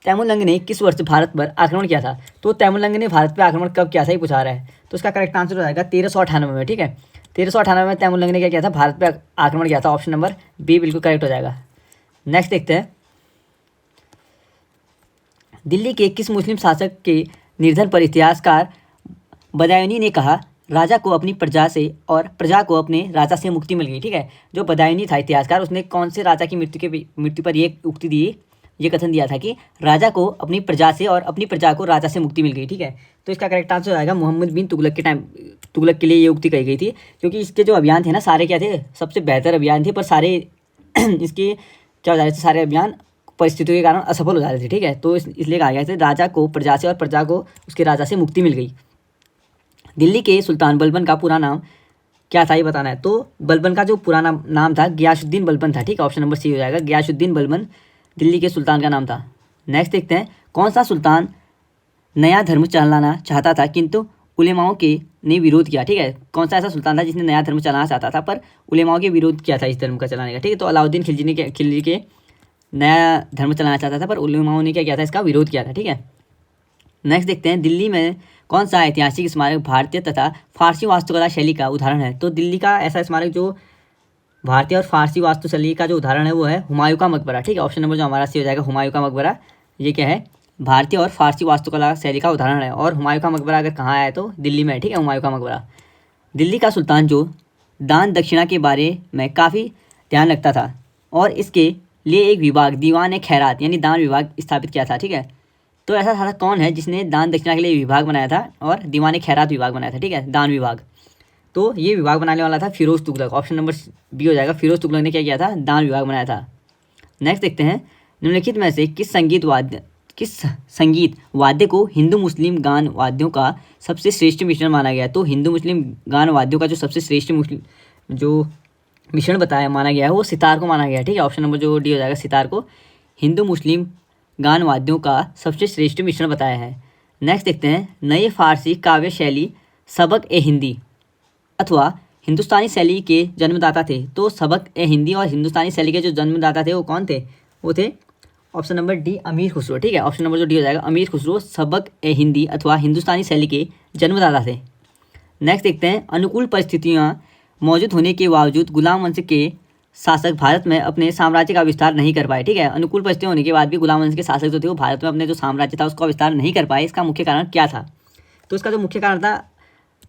तैमूरलंग ने किस वर्ष भारत पर आक्रमण किया था? तो तैमूरलंग ने भारत पर आक्रमण कब किया था ये पूछा रहा है, तो इसका करेक्ट आंसर हो जाएगा 1398 में, ठीक है, 1398 में तैमूरलंग ने क्या किया था? भारत पर आक्रमण किया था, ऑप्शन नंबर बी बिल्कुल करेक्ट हो जाएगा। नेक्स्ट देखते हैं, दिल्ली के किस मुस्लिम शासक के निर्धन पर इतिहासकार बदायूनी ने कहा राजा को अपनी प्रजा से और प्रजा को अपने राजा से मुक्ति मिल गई, ठीक है। जो बदायूनी था इतिहासकार, उसने कौन से राजा की मृत्यु पर ये उक्ति दी, ये कथन दिया था कि राजा को अपनी प्रजा से और अपनी प्रजा को राजा से मुक्ति मिल गई, ठीक है। तो इसका करेक्ट आंसर हो जाएगा मोहम्मद बिन तुगलक के लिए ये उक्ति कही गई थी, क्योंकि इसके जो अभियान थे ना सारे क्या थे? सबसे बेहतर अभियान थे, पर सारे इसके क्या हो जा रहे थे? सारे अभियान परिस्थितियों के कारण असफल हो जा रहे थे, ठीक है। तो इसलिए कहा गया था राजा को प्रजा से और प्रजा को उसके राजा से मुक्ति मिल गई। दिल्ली के सुल्तान बलबन का पूरा नाम क्या था ये बताना है। तो बलबन का जो पुराना नाम था गियासुद्दीन बलबन था, ठीक है, ऑप्शन नंबर सी हो जाएगा, गियासुद्दीन बलबन दिल्ली के सुल्तान का नाम था। नेक्स्ट देखते हैं, कौन सा सुल्तान नया धर्म चलाना चाहता था किंतु उलेमाओं के ने विरोध किया, ठीक है, कौन सा ऐसा सुल्तान था जिसने नया धर्म चलाना चाहता था पर उलेमाओं के विरोध किया था इस धर्म का चलाने का, ठीक है। तो अलाउद्दीन खिलजी के नया धर्म चलाना चाहता था पर उलेमाओं ने क्या किया था? इसका विरोध किया था, ठीक है। नेक्स्ट देखते हैं, दिल्ली में कौन सा ऐतिहासिक स्मारक भारतीय तथा फारसी वास्तुकला शैली का उदाहरण है? तो दिल्ली का ऐसा स्मारक जो भारतीय और फारसी वास्तुशैली का जो उदाहरण है वो है हुमायूं का मकबरा, ठीक है, ऑप्शन नंबर जो हमारा सी हो जाएगा हुमायूं का मकबरा। ये क्या है? भारतीय और फारसी वास्तुकला शैली का उदाहरण है, और हुमायूं का मकबरा अगर कहाँ है तो दिल्ली में है, ठीक है, हुमायूं का मकबरा। दिल्ली का सुल्तान जो दान दक्षिणा के बारे में काफ़ी ध्यान रखता था और इसके लिए एक विभाग दीवान खैरात यानी दान विभाग स्थापित किया था, ठीक है। तो ऐसा शासक कौन है जिसने दान दक्षिणा के लिए विभाग बनाया था और दीवान खैरात विभाग बनाया था, ठीक है, दान विभाग। तो ये विभाग बनाने वाला था Firoz Tughlaq, option number B हो जाएगा, फिरोज तुगलक ने क्या किया था? दान विभाग बनाया था। नेक्स्ट देखते हैं, निम्नलिखित में से किस संगीत वाद्य को हिंदू मुस्लिम गान वाद्यों का सबसे श्रेष्ठ मिश्रण माना गया है? तो हिंदू मुस्लिम गान वाद्यों का जो सबसे श्रेष्ठ जो मिश्रण बताया माना गया है वो सितार को माना गया है, ठीक है, ऑप्शन नंबर जो डी हो जाएगा, सितार को हिंदू मुस्लिम गान वाद्यों का सबसे श्रेष्ठ मिश्रण बताया है। नेक्स्ट देखते हैं, नए फारसी काव्य शैली सबक ए हिंदी अथवा हिंदुस्तानी शैली के जन्मदाता थे। तो सबक ए हिंदी और हिंदुस्तानी शैली के जो जन्मदाता थे वो कौन थे? वो थे ऑप्शन नंबर डी अमीर खुसरो, ठीक है, ऑप्शन नंबर जो डी हो जाएगा अमीर खुसरो सबक ए हिंदी अथवा हिंदुस्तानी शैली के जन्मदाता थे। नेक्स्ट देखते हैं, अनुकूल परिस्थितियाँ मौजूद होने के बावजूद गुलाम वंश के शासक भारत में अपने साम्राज्य का विस्तार नहीं कर पाए, ठीक है, अनुकूल परिस्थितियाँ होने के बाद भी गुलाम वंश के शासक जो थे वो भारत में अपने जो साम्राज्य था उसका विस्तार नहीं कर पाए। इसका मुख्य कारण क्या था? तो इसका जो मुख्य कारण था,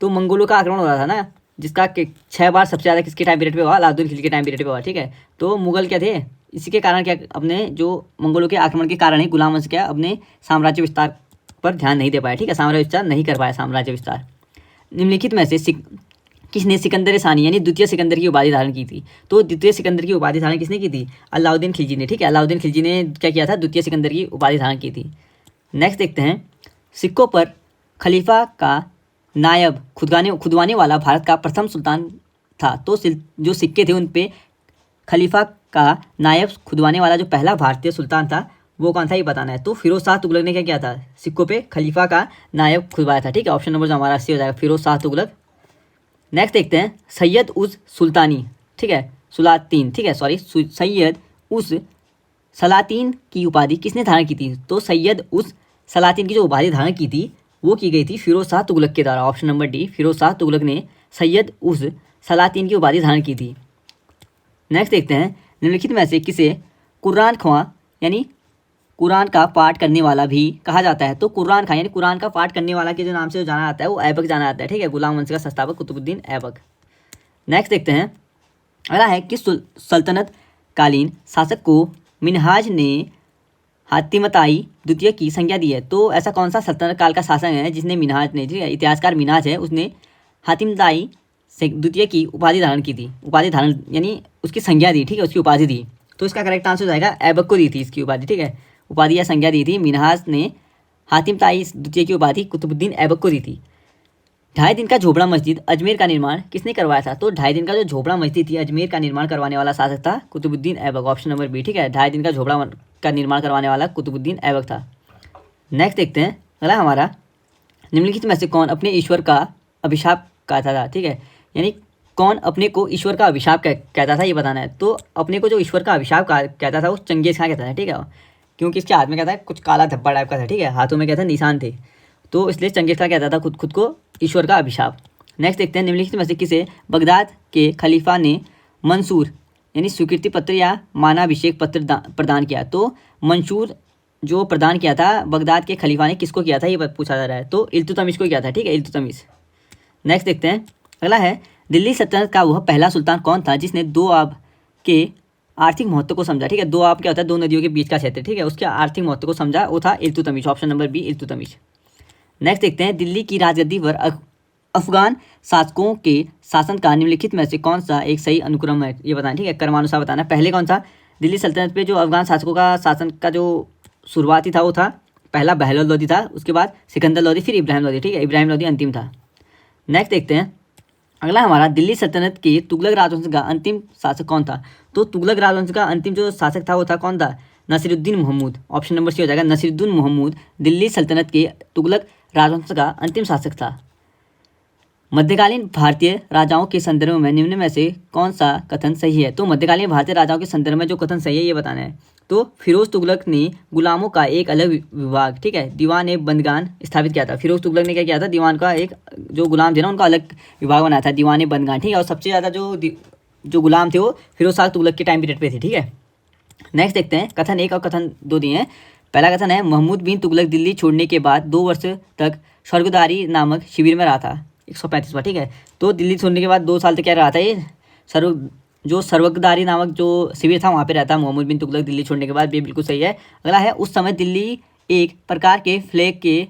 तो मंगोलों का आक्रमण हो रहा था ना, जिसका 6 बार सबसे ज़्यादा किसके टाइम पीरियड पे हुआ, अलाउद्दीन खिलजी के टाइम पीरियड पे हुआ, ठीक है। तो मुगल क्या थे, इसी के कारण क्या अपने जो मंगोलों के आक्रमण के कारण ही गुलाम वंश क्या अपने साम्राज्य विस्तार पर ध्यान नहीं दे पाया, ठीक है, साम्राज्य विस्तार नहीं कर पाया, साम्राज्य विस्तार। निम्नलिखित में से किसने सिकंदर सानी यानी द्वितीय सिकंदर की उपाधि धारण की थी? तो द्वितीय सिकंदर की उपाधि धारण किसने की थी? अलाउद्दीन खिलजी ने, ठीक है, अलाउद्दीन खिलजी ने क्या किया था, द्वितीय सिकंदर की उपाधि धारण की थी। नेक्स्ट देखते हैं, सिक्कों पर खलीफा का नायब खुदवाने वाला भारत का प्रथम सुल्तान था। तो जो सिक्के थे उन पे खलीफा का नायब खुदवाने वाला जो पहला भारतीय सुल्तान था वो कौन था, ये बताना है। तो फिरोज शाह तुगलक ने क्या किया था, सिक्कों पे खलीफा का नायब खुदवाया था, ठीक है। ऑप्शन नंबर जो हमारा 80 हो जाएगा, फिरोज शाह तुगलक। नेक्स्ट देखते हैं, सैयद उस सुल्तानी, ठीक है, सुलातीन, ठीक है, सॉरी, सैयद उस सलातीन की उपाधि किसने धारण की थी? तो सैयद उस सलातीन की जो उपाधि धारण की थी वो की गई थी फिरोज शाह तुगलक के द्वारा। Option number D, Firoz Shah Tughlaq ने सैयद उस सलातीन की उपाधि धारण की थी। नेक्स्ट देखते हैं, निम्नलिखित में से किसे कुरान ख्वां यानी कुरान का पाठ करने वाला भी कहा जाता है? तो कुरान खां यानी कुरान का पाठ करने वाला के जो नाम से जो जाना जाता है वो ऐबक जाना जाता है, ठीक है, गुलाम वंश का संस्थापक कुतुबुद्दीन ऐबक। नेक्स्ट देखते हैं, अगला है, किस सल्तनत कालीन शासक को मिन्हाज ने हातिमताई द्वितीय की संज्ञा दी है? तो ऐसा कौन सा सल्तनत काल का शासक है जिसने मिन्हाज ने, ठीक है, इतिहासकार मिन्हाज है, उसने हातिमताई द्वितीय की उपाधि धारण की थी, उपाधि धारण यानी उसकी संज्ञा दी, ठीक है, उसकी उपाधि दी। तो इसका करेक्ट आंसर हो जाएगा ऐबक को दी थी इसकी उपाधि, ठीक है, उपाधि या संज्ञा दी थी। मिन्हाज ने हातिमताई द्वितीय की उपाधि कुतुबुद्दीन ऐबक को दी थी। 2.5 दिन का झोपड़ा मस्जिद अजमेर का निर्माण किसने करवाया था? तो 2.5 दिन का जो झोपड़ा मस्जिद थी अजमेर का निर्माण करवाने वाला शासक था Qutbuddin Aibak. Option number B, ठीक है, 2.5 दिन का झोपड़ा का निर्माण करवाने वाला कुतुबुद्दीन ऐबक था। नेक्स्ट देखते हैं, अगला हमारा, निम्नलिखित में से कौन अपने ईश्वर का अभिशाप कहता था, ठीक है, यानी कौन अपने को ईश्वर का अभिशाप कहता था, ये बताना है। तो अपने को जो ईश्वर का अभिशाप कहता था वो चंगेज खां कहता था, ठीक है, क्योंकि इसके हाथ में क्या था, कुछ काला धब्बा टाइप का था, ठीक है, हाथों में क्या था, निशान थे, तो इसलिए चंगेज खां कहता था खुद को ईश्वर का अभिशाप। नेक्स्ट देखते हैं, निम्नलिखित में से किसे बगदाद के खलीफा ने मंसूर यानी स्वीकृति पत्र या मानाभिषेक पत्र प्रदान किया? तो मंसूर जो प्रदान किया था बगदाद के खलीफा ने किसको किया था, ये पूछा जा रहा है। तो इल्तुतमिश को किया था, ठीक है, इल्तुतमिश। नेक्स्ट देखते हैं, अगला है, दिल्ली सल्तनत का वह पहला सुल्तान कौन था जिसने दो आब के आर्थिक महत्व को समझा? ठीक है, दो आब क्या होता है, दो नदियों के बीच का क्षेत्र, ठीक है, उसके आर्थिक महत्व को समझा, वो था Iltutmish. Option number B, Iltutmish. Next देखते हैं, दिल्ली की राजगद्दी पर अफगान शासकों के शासन का निम्नलिखित में से कौन सा एक सही अनुक्रम है, ये बताना, ठीक है, क्रमानुसार बताना। पहले कौन सा दिल्ली सल्तनत पे जो अफगान शासकों का शासन का जो शुरुआती था वो था पहला बहलोल लोदी था, उसके बाद सिकंदर लोदी, फिर इब्राहिम लोदी, ठीक है, इब्राहिम लोदी अंतिम था। नेक्स्ट देखते हैं, अगला हमारा, दिल्ली सल्तनत के तुगलक राजवंश का अंतिम शासक कौन था? तो तुगलक राजवंश का अंतिम जो शासक था वो था कौन था? Nasiruddin Mahmud. Option number C हो जाएगा, नसीरुद्दीन महमूद दिल्ली सल्तनत के तुगलक राजवंश का अंतिम शासक था। मध्यकालीन भारतीय राजाओं के संदर्भ में निम्न में से कौन सा कथन सही है? तो मध्यकालीन भारतीय राजाओं के संदर्भ में जो कथन सही है ये बताना है। तो फिरोज तुगलक ने गुलामों का एक अलग विभाग, ठीक है, दीवान ए बंदगान स्थापित किया था। फिरोज तुगलक ने क्या किया था, दीवान का एक जो गुलाम थे ना उनका अलग विभाग बनाया था, दीवान ए बंदगान, ठीक है, और सबसे ज़्यादा जो गुलाम थे वो फिरोज शाह तुगलक के टाइम पीरियड पे थे, ठीक है। नेक्स्ट देखते हैं, कथन 1 और कथन 2 दिए हैं। पहला कथन है, महमूद बिन तुगलक दिल्ली छोड़ने के बाद 2 वर्ष तक स्वर्गदारी नामक शिविर में रहा था, 135वां, ठीक है। तो दिल्ली छोड़ने के बाद 2 साल तक क्या रहा था ये सर्वगदारी नामक जो शिविर था वहाँ पे रहता महमूद बिन तुगलक दिल्ली छोड़ने के बाद, ये बिल्कुल सही है। अगला है, उस समय दिल्ली एक प्रकार के प्लेग के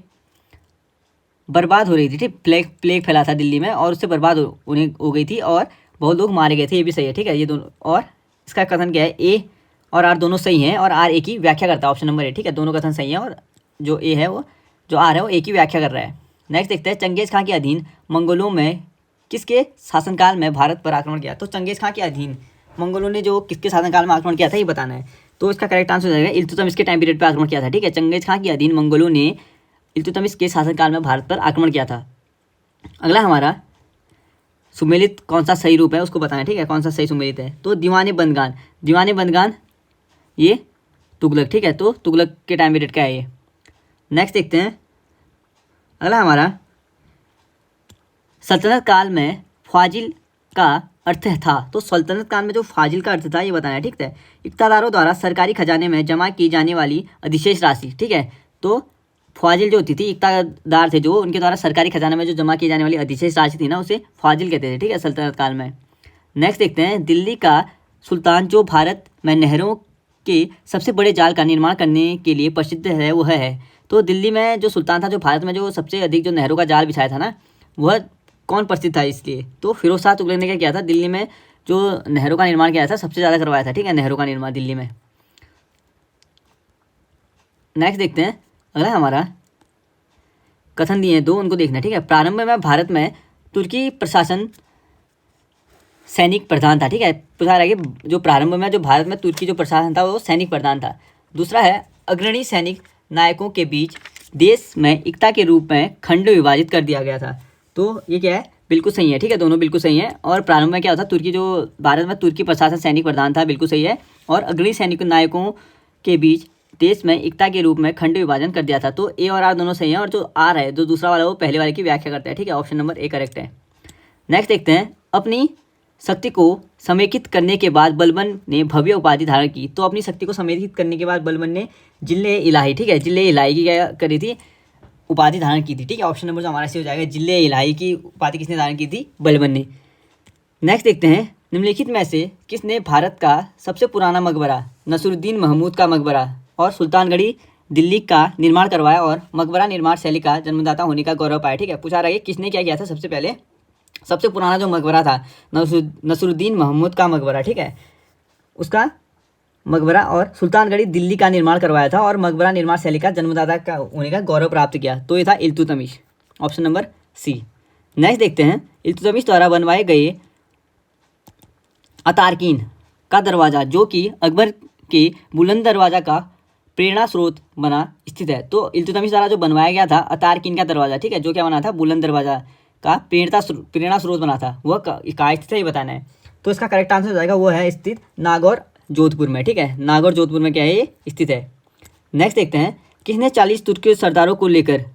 बर्बाद हो रही थी, ठीक, प्लेग फैला था दिल्ली में और उससे बर्बाद हो गई थी और बहुत लोग मारे गए थे, ये भी सही है, ठीक है, ये दोनों। और इसका कथन क्या है, ए और आर दोनों सही हैं और आर ए की व्याख्या करता है, ऑप्शन नंबर ए, ठीक है, दोनों कथन सही है और जो ए है वो जो आर है वो ए की व्याख्या कर रहा है। नेक्स्ट देखते हैं, चंगेज खां के अधीन मंगोलों में किसके शासनकाल में भारत पर आक्रमण किया? तो चंगेज खां के अधीन मंगोलों ने जो किसके शासनकाल में आक्रमण किया था ये बताना है। तो इसका करेक्ट आंसर हो जाएगा इल्तुतमिश के टाइम पीरियड पर आक्रमण किया था, ठीक है, चंगेज खां के अधीन मंगोलों ने इल्तुतमिश के शासनकाल में भारत पर आक्रमण किया था। अगला हमारा, सुमेलित कौन सा सही रूप है उसको बताना है, ठीक है, कौन सा सही सुमेलित है? तो दीवाने बंदगान ये तुगलक, ठीक है, तो तुगलक के टाइम पीरियड का है ये। नेक्स्ट देखते हैं, अगला हमारा, सल्तनत काल में फाजिल का अर्थ था? तो सल्तनत काल में जो फाजिल का अर्थ था ये बताना है, ठीक है, इक़्तिदारों द्वारा सरकारी खजाने में जमा की जाने वाली अधिशेष राशि, ठीक है। तो फाजिल जो होती थी, इक़्तिदार थे जो, उनके द्वारा सरकारी खजाने में जो जमा की जाने वाली अधिशेष राशि थी ना, उसे फाजिल कहते थे, ठीक है, सल्तनत काल में। नेक्स्ट देखते हैं, दिल्ली का सुल्तान जो भारत में नहरों के सबसे बड़े जाल का निर्माण करने के लिए प्रसिद्ध है वह है। तो दिल्ली में जो सुल्तान था, जो भारत में जो सबसे अधिक जो नहरों का जाल बिछाया था ना, वह कौन प्रसिद्ध था इसलिए? तो फिरोज शाह तुगलक ने क्या किया था, दिल्ली में जो नहरों का निर्माण किया था, सबसे ज़्यादा करवाया था, ठीक है, नहरों का निर्माण दिल्ली में। नेक्स्ट देखते हैं, अगला हमारा कथन दिए हैं दो, उनको देखना, ठीक है। प्रारंभ में भारत में तुर्की प्रशासन सैनिक प्रधान था, ठीक है, पूछा रहा है कि जो प्रारंभ में जो भारत में तुर्की जो प्रशासन था वो सैनिक प्रधान था। दूसरा है, अग्रणी सैनिक नायकों के बीच देश में एकता के रूप में खंड विभाजित कर दिया गया था। तो ये क्या है, बिल्कुल सही है, ठीक है, दोनों बिल्कुल सही है। और प्रारंभ में क्या होता, तुर्की जो भारत में तुर्की प्रशासन सैनिक प्रधान था, बिल्कुल सही है। और अग्रणी सैनिक नायकों के बीच देश में एकता के रूप में खंड विभाजन कर दिया था। तो ए और आर दोनों सही हैं, और जो आर है जो दूसरा वाला वो पहले वाले की व्याख्या करता है, ठीक है, ऑप्शन नंबर ए करेक्ट है। नेक्स्ट देखते हैं, अपनी शक्ति को समेकित करने के बाद बलबन ने भव्य उपाधि धारण की। तो अपनी शक्ति को समेकित करने के बाद बलबन ने जिले इलाही, ठीक है, जिले इलाही की क्या करी थी, उपाधि धारण की थी, ठीक है, ऑप्शन नंबर जो हमारा सही हो जाएगा, जिले इलाही की उपाधि किसने धारण की थी, बलबन ने। नेक्स्ट देखते हैं, निम्नलिखित में से किसने भारत का सबसे पुराना मकबरा नसरुद्दीन महमूद का मकबरा और सुल्तानगढ़ी दिल्ली का निर्माण करवाया और मकबरा निर्माण शैली का जन्मदाता होने का गौरव पाया, ठीक है। पूछा रहा है किसने क्या किया था, सबसे पहले सबसे पुराना जो मकबरा था नसरुद्दीन महमूद का मकबरा, ठीक है, उसका मकबरा और सुल्तानगढ़ी दिल्ली का निर्माण करवाया था और मकबरा निर्माण शैली का जन्मदाता का होने का गौरव प्राप्त किया। तो ये था Iltutmish, option number C. Next देखते हैं, इल्तुतमिश द्वारा बनवाए गए अतारकीन का दरवाज़ा जो कि अकबर के बुलंद दरवाज़ा का प्रेरणा स्रोत बना स्थित है। तो इल्तुतमिश द्वारा जो बनवाया गया था अतारकीन का दरवाज़ा, ठीक है, जो क्या बना था, बुलंद दरवाज़ा का प्रेरणा स्रोत बना था, वह कहाँ स्थित है ये बताना है। तो इसका करेक्ट आंसर हो जाएगा, वो है स्थित नागौर जोधपुर में, ठीक है, नागौर जोधपुर में क्या है ये स्थित है। नेक्स्ट देखते हैं, किसने 40 तुर्की सरदारों को लेकर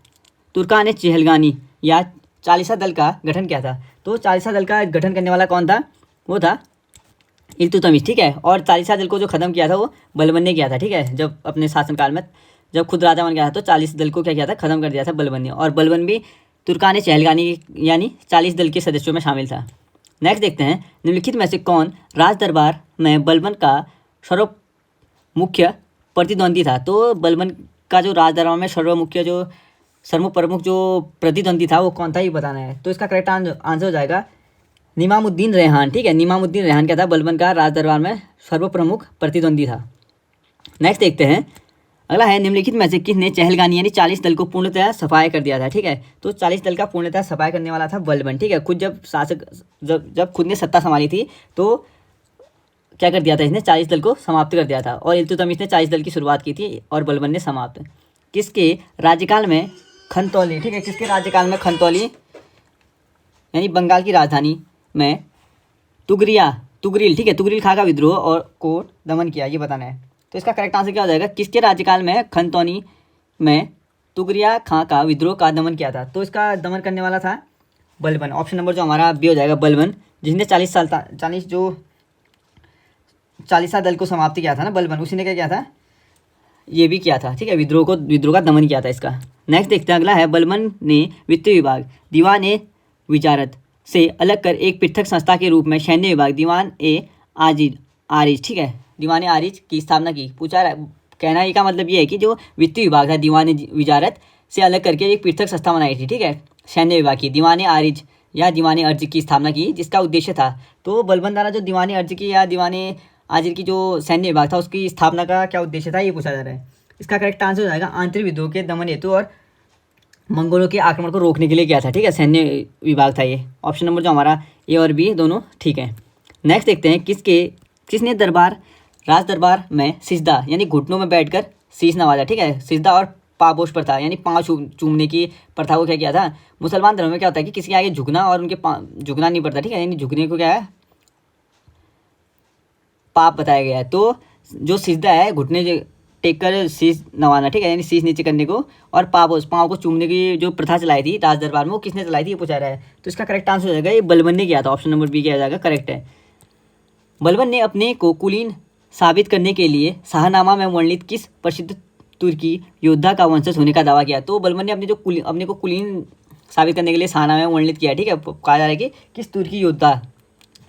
तुर्कान चहलगानी या चालीसा दल का गठन किया था। तो चालीसा दल का गठन करने वाला कौन था, वो था इल्तुतमिश, ठीक है। और चालीसा दल को जो खत्म किया था वो बलबन ने किया था, ठीक है, जब अपने शासनकाल में जब खुद राजा बन गया था तो 40 दल को क्या किया था, खत्म कर दिया था बलबन ने। और बलबन भी तुर्कान चहलगानी यानी 40 दल के सदस्यों में शामिल था। नेक्स्ट देखते हैं, निम्नलिखित में से कौन राज दरबार में बलबन का सर्व मुख्य प्रतिद्वंदी था। तो बलबन का जो राज दरबार में सर्वप्रमुख जो प्रतिद्वंदी था वो कौन था ये बताना है। तो इसका करेक्ट आंसर हो जाएगा निमामुद्दीन रेहान, ठीक है, निमामुद्दीन रेहान क्या था, बलबन का राज दरबार में सर्वप्रमुख प्रतिद्वंदी था। नेक्स्ट देखते हैं, अगला है, निम्नलिखित में से किसने चहलगानी यानी 40 दल को पूर्णतः सफाया कर दिया था, ठीक है। तो 40 दल का पूर्णतः सफाया करने वाला था बलबन, ठीक है। खुद जब शासक जब खुद ने सत्ता संभाली थी तो क्या कर दिया था, इसने 40 दल को समाप्त कर दिया था। और इल्तुतमिश ने 40 दल की शुरुआत की थी और बलबन ने समाप्त। किसके राज्यकाल में खनतौली, ठीक है, किसके राज्यकाल में खनतौली यानी बंगाल की राजधानी में तुगरिल, ठीक है, तुगरिल खां का विद्रोह और को दमन किया, ये बताना है। तो इसका करेक्ट आंसर क्या हो जाएगा, किसके राज्यकाल में खनतौनी में तुगरिया खां का विद्रोह का दमन किया था। तो इसका दमन करने वाला था बलबन, ऑप्शन नंबर जो हमारा बी हो जाएगा बलबन, जिसने 40 दल को समाप्त किया था ना बलबन, उसी ने क्या किया था, ये भी किया था, ठीक है, विद्रोह का दमन किया था इसका। नेक्स्ट देखते हैं, अगला है, बलबन ने वित्तीय विभाग दीवान ए विजारत से अलग कर एक पृथक संस्था के रूप में सैन्य विभाग दीवान ए आरिज, ठीक है, दीवान ए आरिज की स्थापना की। पूछा रहा कहना का मतलब ये है कि जो वित्तीय विभाग था दीवान ए विजारत से अलग करके एक पृथक संस्था बनाई थी, ठीक है, सैन्य विभाग की, दीवान ए आरिज या दीवान ए अर्ज की स्थापना की, जिसका उद्देश्य था। तो बलबन द्वारा जो दीवान ए अर्ज की या दीवान ए आजिर की जो सैन्य विभाग था उसकी स्थापना का क्या उद्देश्य था ये पूछा जा रहा है। इसका करेक्ट आंसर हो जाएगा आंतरिक विद्रोह के दमन हेतु और मंगोलों के आक्रमण को रोकने के लिए किया था, ठीक है, सैन्य विभाग था ये। ऑप्शन नंबर जो हमारा ए और बी दोनों ठीक है। नेक्स्ट देखते हैं, किसने राज दरबार में सिजदा यानी घुटनों में बैठकर शीश नवाजा, ठीक है, सिजदा और पापोश प्रथा यानी पाँव चूमने की प्रथा को क्या किया था। मुसलमान धर्म में क्या होता है कि किसी के आगे झुकना और उनके झुकना नहीं पड़ता, ठीक है, यानी झुकने को क्या है पाप बताया गया है। तो जो सिजदा है घुटने टेक कर शीश नवाना, ठीक है, यानी शीश नीचे करने को, और पाँव को चूमने की जो प्रथा चलाई थी राज दरबार में वो किसने चलाई थी ये पूछा रहा है। तो इसका करेक्ट आंसर हो जाएगा ये बलबन ने किया था, ऑप्शन नंबर बी किया जाएगा, करेक्ट है। बलबन ने अपने को कुलीन साबित करने के लिए शाहनामा में वर्णित किस प्रसिद्ध तुर्की योद्धा का वंशज होने का दावा किया। तो बलबन ने अपने को कुलीन साबित करने के लिए शाहनामे में वर्णित किया है, ठीक है। कहा जा रहा है कि किस तुर्की योद्धा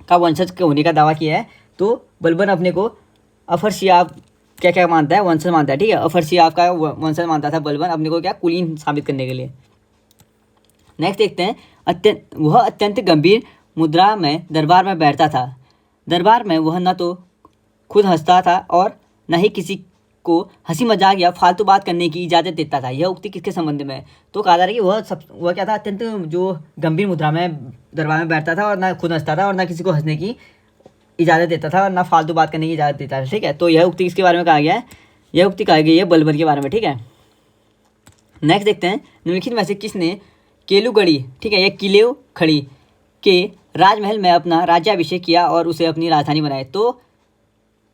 का वंशज होने का दावा किया है। तो बलबन अपने को अफरसियाब क्या क्या मानता है, वंशज मानता है, ठीक है। अफरसियाब का वंशज मानता था बलबन अपने को, क्या, कुलीन साबित करने के लिए। नेक्स्ट देखते हैं, वह अत्यंत गंभीर मुद्रा में दरबार में बैठता था। दरबार में वह न तो खुद हंसता था और न ही किसी को हंसी मजाक या फालतू बात करने की इजाज़त देता था। यह उक्ति किसके संबंध में है? तो कहा जा रहा है कि वह क्या था, अत्यंत जो गंभीर मुद्रा में दरबार में बैठता था और ना खुद हंसता था और ना किसी को हंसने की इजाज़त देता था और ना फालतू बात करने की इजाज़त देता था, ठीक है। तो यह उक्ति किसके बारे में कहा गया है? यह उक्ति कही गई है बलबन के बारे में, ठीक है। नेक्स्ट देखते हैं, निम्नलिखित में से किसने केलूगढ़ी, ठीक है, यह किलेव खड़ी के राजमहल में अपना राज्याभिषेक किया और उसे अपनी राजधानी बनाई? तो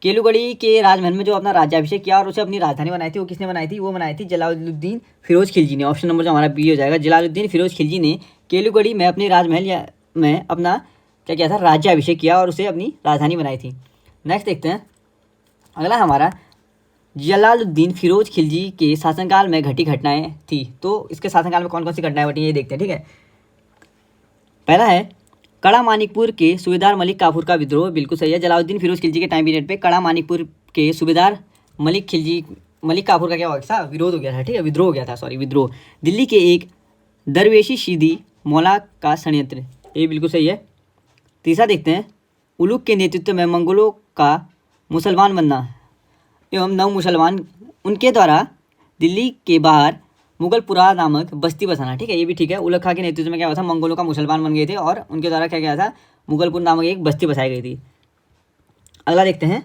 केलूगढ़ी के राजमहल में जो अपना राज्याभिषेक किया और उसे अपनी राजधानी बनाई थी, वो किसने बनाई थी? वो बनाई थी जलालुद्दीन फिरोज खिलजी ने। ऑप्शन नंबर जो हमारा बी हो जाएगा, जलालुद्दीन फिरोज खिलजी ने केलूगढ़ी में अपने राजमहल में अपना क्या किया था, राज्याभिषेक किया और उसे अपनी राजधानी बनाई थी। नेक्स्ट देखते हैं, अगला हमारा जलालुद्दीन फिरोज खिलजी के शासनकाल में घटी घटनाएं थी। तो इसके शासनकाल में कौन कौन सी घटनाएं घटी ये देखते हैं, ठीक है। पहला है कड़ा मानिकपुर के सूबेदार मलिक काफूर का विद्रोह, बिल्कुल सही है। जलालुद्दीन फिरोज खिलजी के टाइम पीरियड पे कड़ा मानिकपुर के सूबेदार मलिक काफूर का क्या हो गया था, विरोध हो गया था, ठीक है, विद्रोह हो गया था, सॉरी विद्रोह। दिल्ली के एक दरवेशी शीदी मौला का षड्यंत्र, ये बिल्कुल सही है। तीसरा देखते हैं, उलुग के नेतृत्व में मंगोलों का मुसलमान बनना एवं नव मुसलमान उनके द्वारा दिल्ली के बाहर मुगलपुरा नामक बस्ती बसाना, ठीक है, ये भी ठीक है। उलग खां के नेतृत्व में क्या हुआ था, मंगोलों का मुसलमान बन गए थे और उनके द्वारा क्या किया था, मुगलपुर नामक एक बस्ती बसाई गई थी। अगला देखते हैं,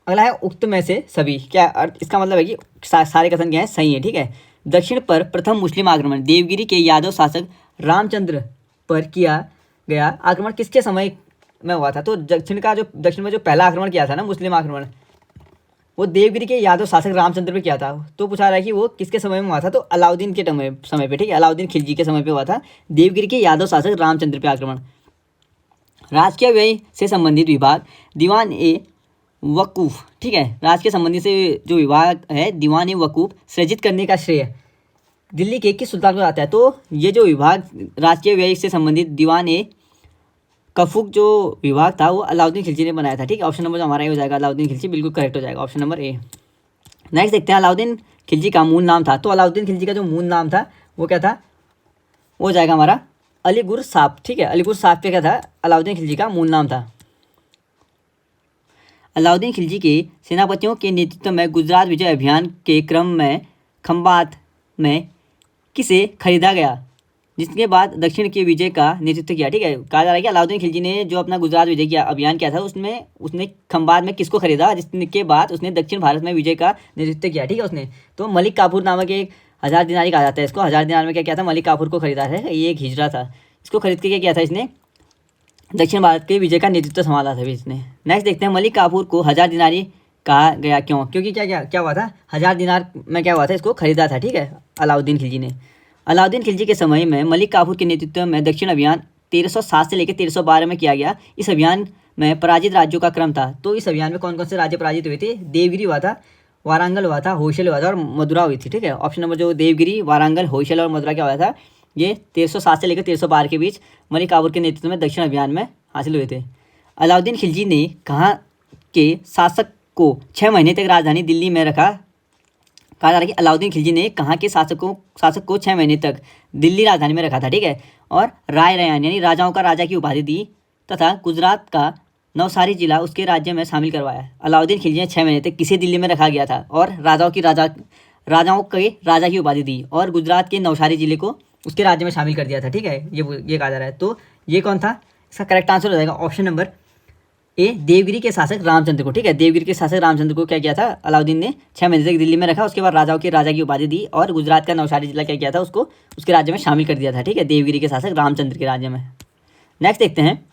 अगला है उक्त में से सभी, क्या अर्थ, इसका मतलब है कि सारे कथन क्या है, सही है, ठीक है। दक्षिण पर प्रथम मुस्लिम आक्रमण देवगिरी के यादव शासक रामचंद्र पर किया गया आक्रमण किसके समय में हुआ था? तो दक्षिण में जो पहला आक्रमण किया था ना, मुस्लिम आक्रमण, वो देवगिरी के यादव शासक रामचंद्र पे किया था। तो पूछा रहा है कि वो किसके समय में हुआ था? तो अलाउद्दीन के समय पे, ठीक है, अलाउद्दीन खिलजी के समय पे हुआ था देवगिरी के यादव शासक रामचंद्र पे आक्रमण। राजकीय व्यय से संबंधित विभाग दीवान ए वकूफ, ठीक है, राजकीय संबंधी से जो विभाग है दीवान ए वकूफ सृजित करने का श्रेय दिल्ली के किस सुल्तान को आता है? तो ये जो विभाग राजकीय व्यय से संबंधित दीवान ए कफूक जो विभाग था वो अलाउद्दीन खिलजी ने बनाया था, ठीक है। ऑप्शन नंबर जो हमारा ये हो जाएगा अलाउद्दीन खिलजी, बिल्कुल करेक्ट हो जाएगा, ऑप्शन नंबर ए। नेक्स्ट देखते हैं, अलाउद्दीन खिलजी का मूल नाम था। तो अलाउद्दीन खिलजी का जो मूल नाम था वो क्या था, वो हो जाएगा हमारा अलीगुर साफ, ठीक है। अलीगुर साफ पे क्या था, अलाउद्दीन खिलजी का मूल नाम था। अलाउद्दीन खिलजी के सेनापतियों के नेतृत्व में गुजरात विजय अभियान के क्रम में खंबात में किसे खरीदा गया, जिसके बाद दक्षिण के विजय का नेतृत्व किया, ठीक है। कहा जा रहा है कि अलाउद्दीन खिलजी ने जो अपना गुजरात विजय किया अभियान किया था उसमें उसने खंबात में किसको खरीदा, जिसके बाद उसने दक्षिण भारत में विजय का नेतृत्व किया, ठीक है, उसने। तो मलिक काफूर नामक एक 1000 दिनारी कहा जाता है इसको। 1000 दिनार में क्या किया था, मलिक काफूर को खरीदा है, ये एक हिजरा था। इसको खरीद के क्या किया था इसने, दक्षिण भारत के विजय का नेतृत्व संभाला था इसने। नेक्स्ट देखते हैं, मलिक काफूर को 1000 दिनारी कहा गया क्यों? क्योंकि क्या हुआ था, 1000 दिनार में क्या हुआ था, इसको खरीदा था, ठीक है, अलाउद्दीन खिलजी ने। अलाउद्दीन खिलजी के समय में मलिक काफूर के नेतृत्व में दक्षिण अभियान 1307 से लेकर 1312 में किया गया। इस अभियान में पराजित राज्यों का क्रम था। तो इस अभियान में कौन कौन से राज्य पराजित हुए थे? देवगिरी हुआ था, वारंगल हुआ था, होयसल हुआ था और मदुरा हुई थी, ठीक है। ऑप्शन नंबर जो देवगिरी, वारंगल, होयसल और मदुरा क्या हुआ था, ये 1307 से लेकर 1312 के बीच मलिक काफूर के नेतृत्व में दक्षिण अभियान में हासिल हुए थे। अलाउद्दीन खिलजी ने कहाँ के शासक को 6 महीने तक राजधानी दिल्ली में रखा? कहा जा रहा है कि अलाउद्दीन खिलजी ने कहाँ के शासक को 6 महीने तक दिल्ली राजधानी में रखा था, ठीक है। और राय रैन यानी राजाओं का राजा की उपाधि दी तथा गुजरात का नवसारी जिला उसके राज्य में शामिल करवाया। अलाउद्दीन खिलजी ने 6 महीने तक किसे दिल्ली में रखा गया था और राजाओं के राजा की उपाधि दी और गुजरात के नवसारी जिले को उसके राज्य में शामिल कर दिया था, ठीक है, ये कहा जा रहा है। तो ये कौन था, इसका करेक्ट आंसर हो जाएगा ऑप्शन नंबर ए, देवगिरी के शासक रामचंद्र को, ठीक है। देवगिरी के शासक रामचंद्र को क्या किया था, अलाउद्दीन ने 6 महीने तक दिल्ली में रखा, उसके बाद राजाओं के राजा की उपाधि दी और गुजरात का नवसारी जिला क्या किया था, उसको उसके राज्य में शामिल कर दिया था, ठीक है, देवगिरी के शासक रामचंद्र के राज्य में। नेक्स्ट देखते हैं,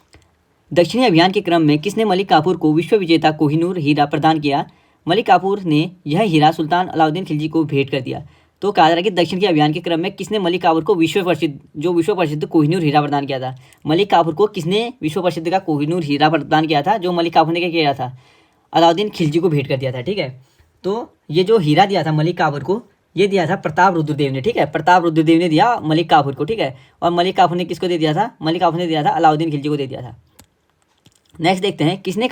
दक्षिणी अभियान के क्रम में किसने मलिक काफूर को विश्व विजेता कोहिनूर हीरा प्रदान किया? मलिक काफूर ने यह हीरा सुल्तान अलाउद्दीन खिलजी को भेंट कर दिया। तो कहा जा रहा है कि दक्षिण के अभियान के क्रम में किसने मलिक काफूर को विश्व प्रसिद्ध कोहिनूर हीरा प्रदान किया था? मलिक काफूर को किसने विश्व प्रसिद्ध का कोहिनूर हीरा प्रदान किया था, जो मलिक काफूर ने क्या किया था, अलाउद्दीन खिलजी को भेंट कर दिया था, ठीक है। तो ये जो हीरा दिया था मलिक काफूर को, ये दिया था प्रताप रुद्रदेव ने, ठीक है, प्रताप रुद्रदेव ने दिया मलिक काफूर को, ठीक है। और मलिक काफूर ने किसको दे दिया था? मलिक काफूर ने दिया था अलाउद्दीन खिलजी को दे दिया था। नेक्स्ट देखते हैं, किसने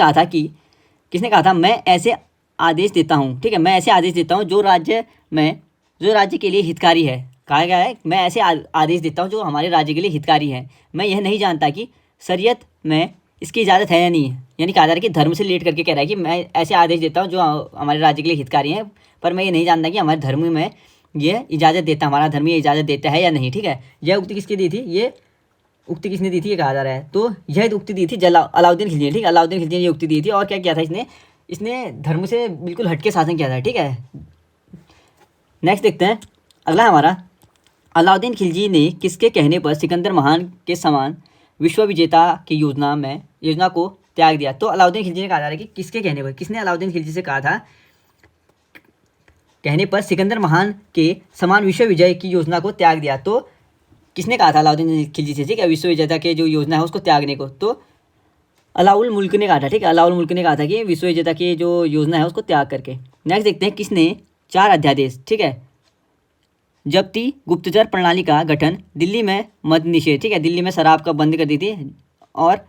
कहा था मैं ऐसे आदेश देता हूँ, ठीक है, मैं ऐसे आदेश देता हूँ जो राज्य के लिए हितकारी है। कहा गया है मैं ऐसे आदेश देता हूँ जो हमारे राज्य के लिए हितकारी है। मैं यह नहीं जानता कि शरीयत में इसकी इजाज़त है या नहीं है। यानी कहा जा रहा है कि धर्म से लेट करके कह रहा है कि मैं ऐसे आदेश देता हूँ जो हमारे राज्य के लिए हितकारी हैं, पर मैं ये नहीं जानता कि हमारे धर्म में ये इजाज़त देता, हमारा धर्म ये इजाज़त देता है या नहीं, ठीक है। यह उक्ति किसकी दी थी? ये उक्ति किसने दी थी ये कहा जा रहा है। तो यह उक्ति दी थी अलाउद्दीन खिलजी ने, ठीक है। अलाउद्दीन खिलजी ने ये उक्ति दी थी और क्या किया था इसने धर्म से बिल्कुल हटके शासन किया था, ठीक है। नेक्स्ट देखते हैं अगला हमारा, अलाउद्दीन खिलजी ने किसके कहने पर सिकंदर महान के समान विश्व विजेता की योजना को त्याग दिया? तो अलाउद्दीन खिलजी ने कहा जा रहा है कि किसके कहने पर, किसने अलाउद्दीन खिलजी से कहा था कहने पर सिकंदर महान के समान विश्व विजय की योजना को त्याग दिया? तो किसने कहा था अलाउद्दीन खिलजी से, ठीक है, विश्व विजेता के जो योजना है उसको त्यागने को? तो अलाउल मुल्क ने कहा था, ठीक है, अलाउल मुल्क ने कहा था कि विश्व विजेता की जो योजना है उसको त्याग करके। नेक्स्ट देखते हैं, किसने 4 अध्यादेश, ठीक है, जब्ती गुप्तचर प्रणाली का गठन, दिल्ली में मद निषेध, ठीक है, दिल्ली में शराब का बंद कर दी थी और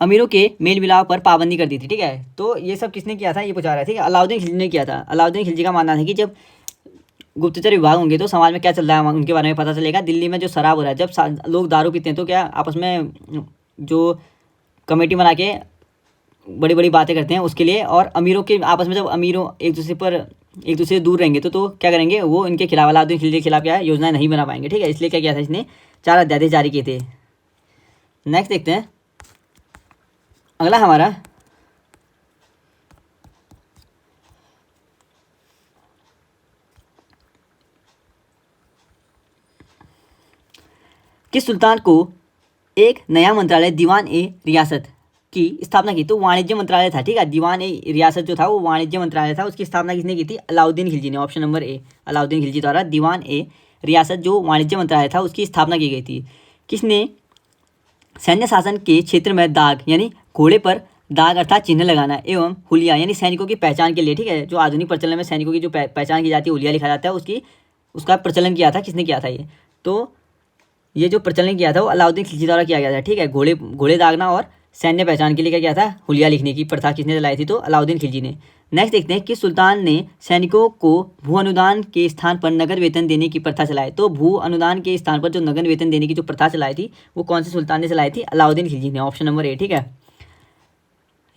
अमीरों के मेल मिलाप पर पाबंदी कर दी थी, ठीक है। तो ये सब किसने किया था ये पूछा रहा है, ठीक है, अलाउद्दीन खिलजी ने किया था। अलाउद्दीन खिलजी का मानना था कि जब गुप्तचर विभाग होंगे तो समाज में क्या चल रहा है उनके बारे में पता चलेगा। दिल्ली में जो शराब हो रहा है, जब लोग दारू पीते हैं तो क्या आपस में जो कमेटी बना के बड़ी बड़ी बातें करते हैं उसके लिए, और अमीरों के आपस में जब अमीरों एक दूसरे से दूर रहेंगे तो क्या करेंगे वो इनके खिलाफ, अलाउद्दीन खिलजी के खिलाफ क्या है योजनाएं नहीं बना पाएंगे, ठीक है। इसलिए क्या किया था इसने 4 अध्यादेश जारी किए थे। नेक्स्ट देखते हैं अगला हमारा, किस सुल्तान को एक नया मंत्रालय दीवान ए रियासत की स्थापना की? तो वाणिज्य मंत्रालय था, ठीक है, दीवान ए रियासत जो था वो वाणिज्य मंत्रालय था, उसकी स्थापना किसने की थी? अलाउद्दीन खिलजी ने। ऑप्शन नंबर ए, अलाउद्दीन खिलजी द्वारा दीवान ए रियासत जो वाणिज्य मंत्रालय था उसकी स्थापना की गई थी। किसने सैन्य शासन के क्षेत्र में दाग यानी घोड़े पर दाग अर्थात चिन्ह लगाना एवं हुलिया यानी सैनिकों की पहचान के लिए, ठीक है, जो आधुनिक प्रचलन में सैनिकों की जो पहचान की जाती है हुलिया लिखा जाता है उसका प्रचलन किया था? किसने किया था ये? तो ये जो प्रचलन किया था वो अलाउद्दीन खिलजी द्वारा किया गया था, ठीक है। घोड़े दागना और सैन्य पहचान के लिए क्या किया था? हुलिया लिखने की प्रथा किसने चलाई थी? तो अलाउद्दीन खिलजी ने। नेक्स्ट देखते हैं कि सुल्तान ने सैनिकों को भू अनुदान के स्थान पर नगद वेतन देने की प्रथा चलाई। तो भू अनुदान के स्थान पर जो नगद वेतन देने की जो प्रथा चलाई थी वो कौन से सुल्तान ने चलाई थी? अलाउद्दीन खिलजी ने। ऑप्शन नंबर ए, ठीक है।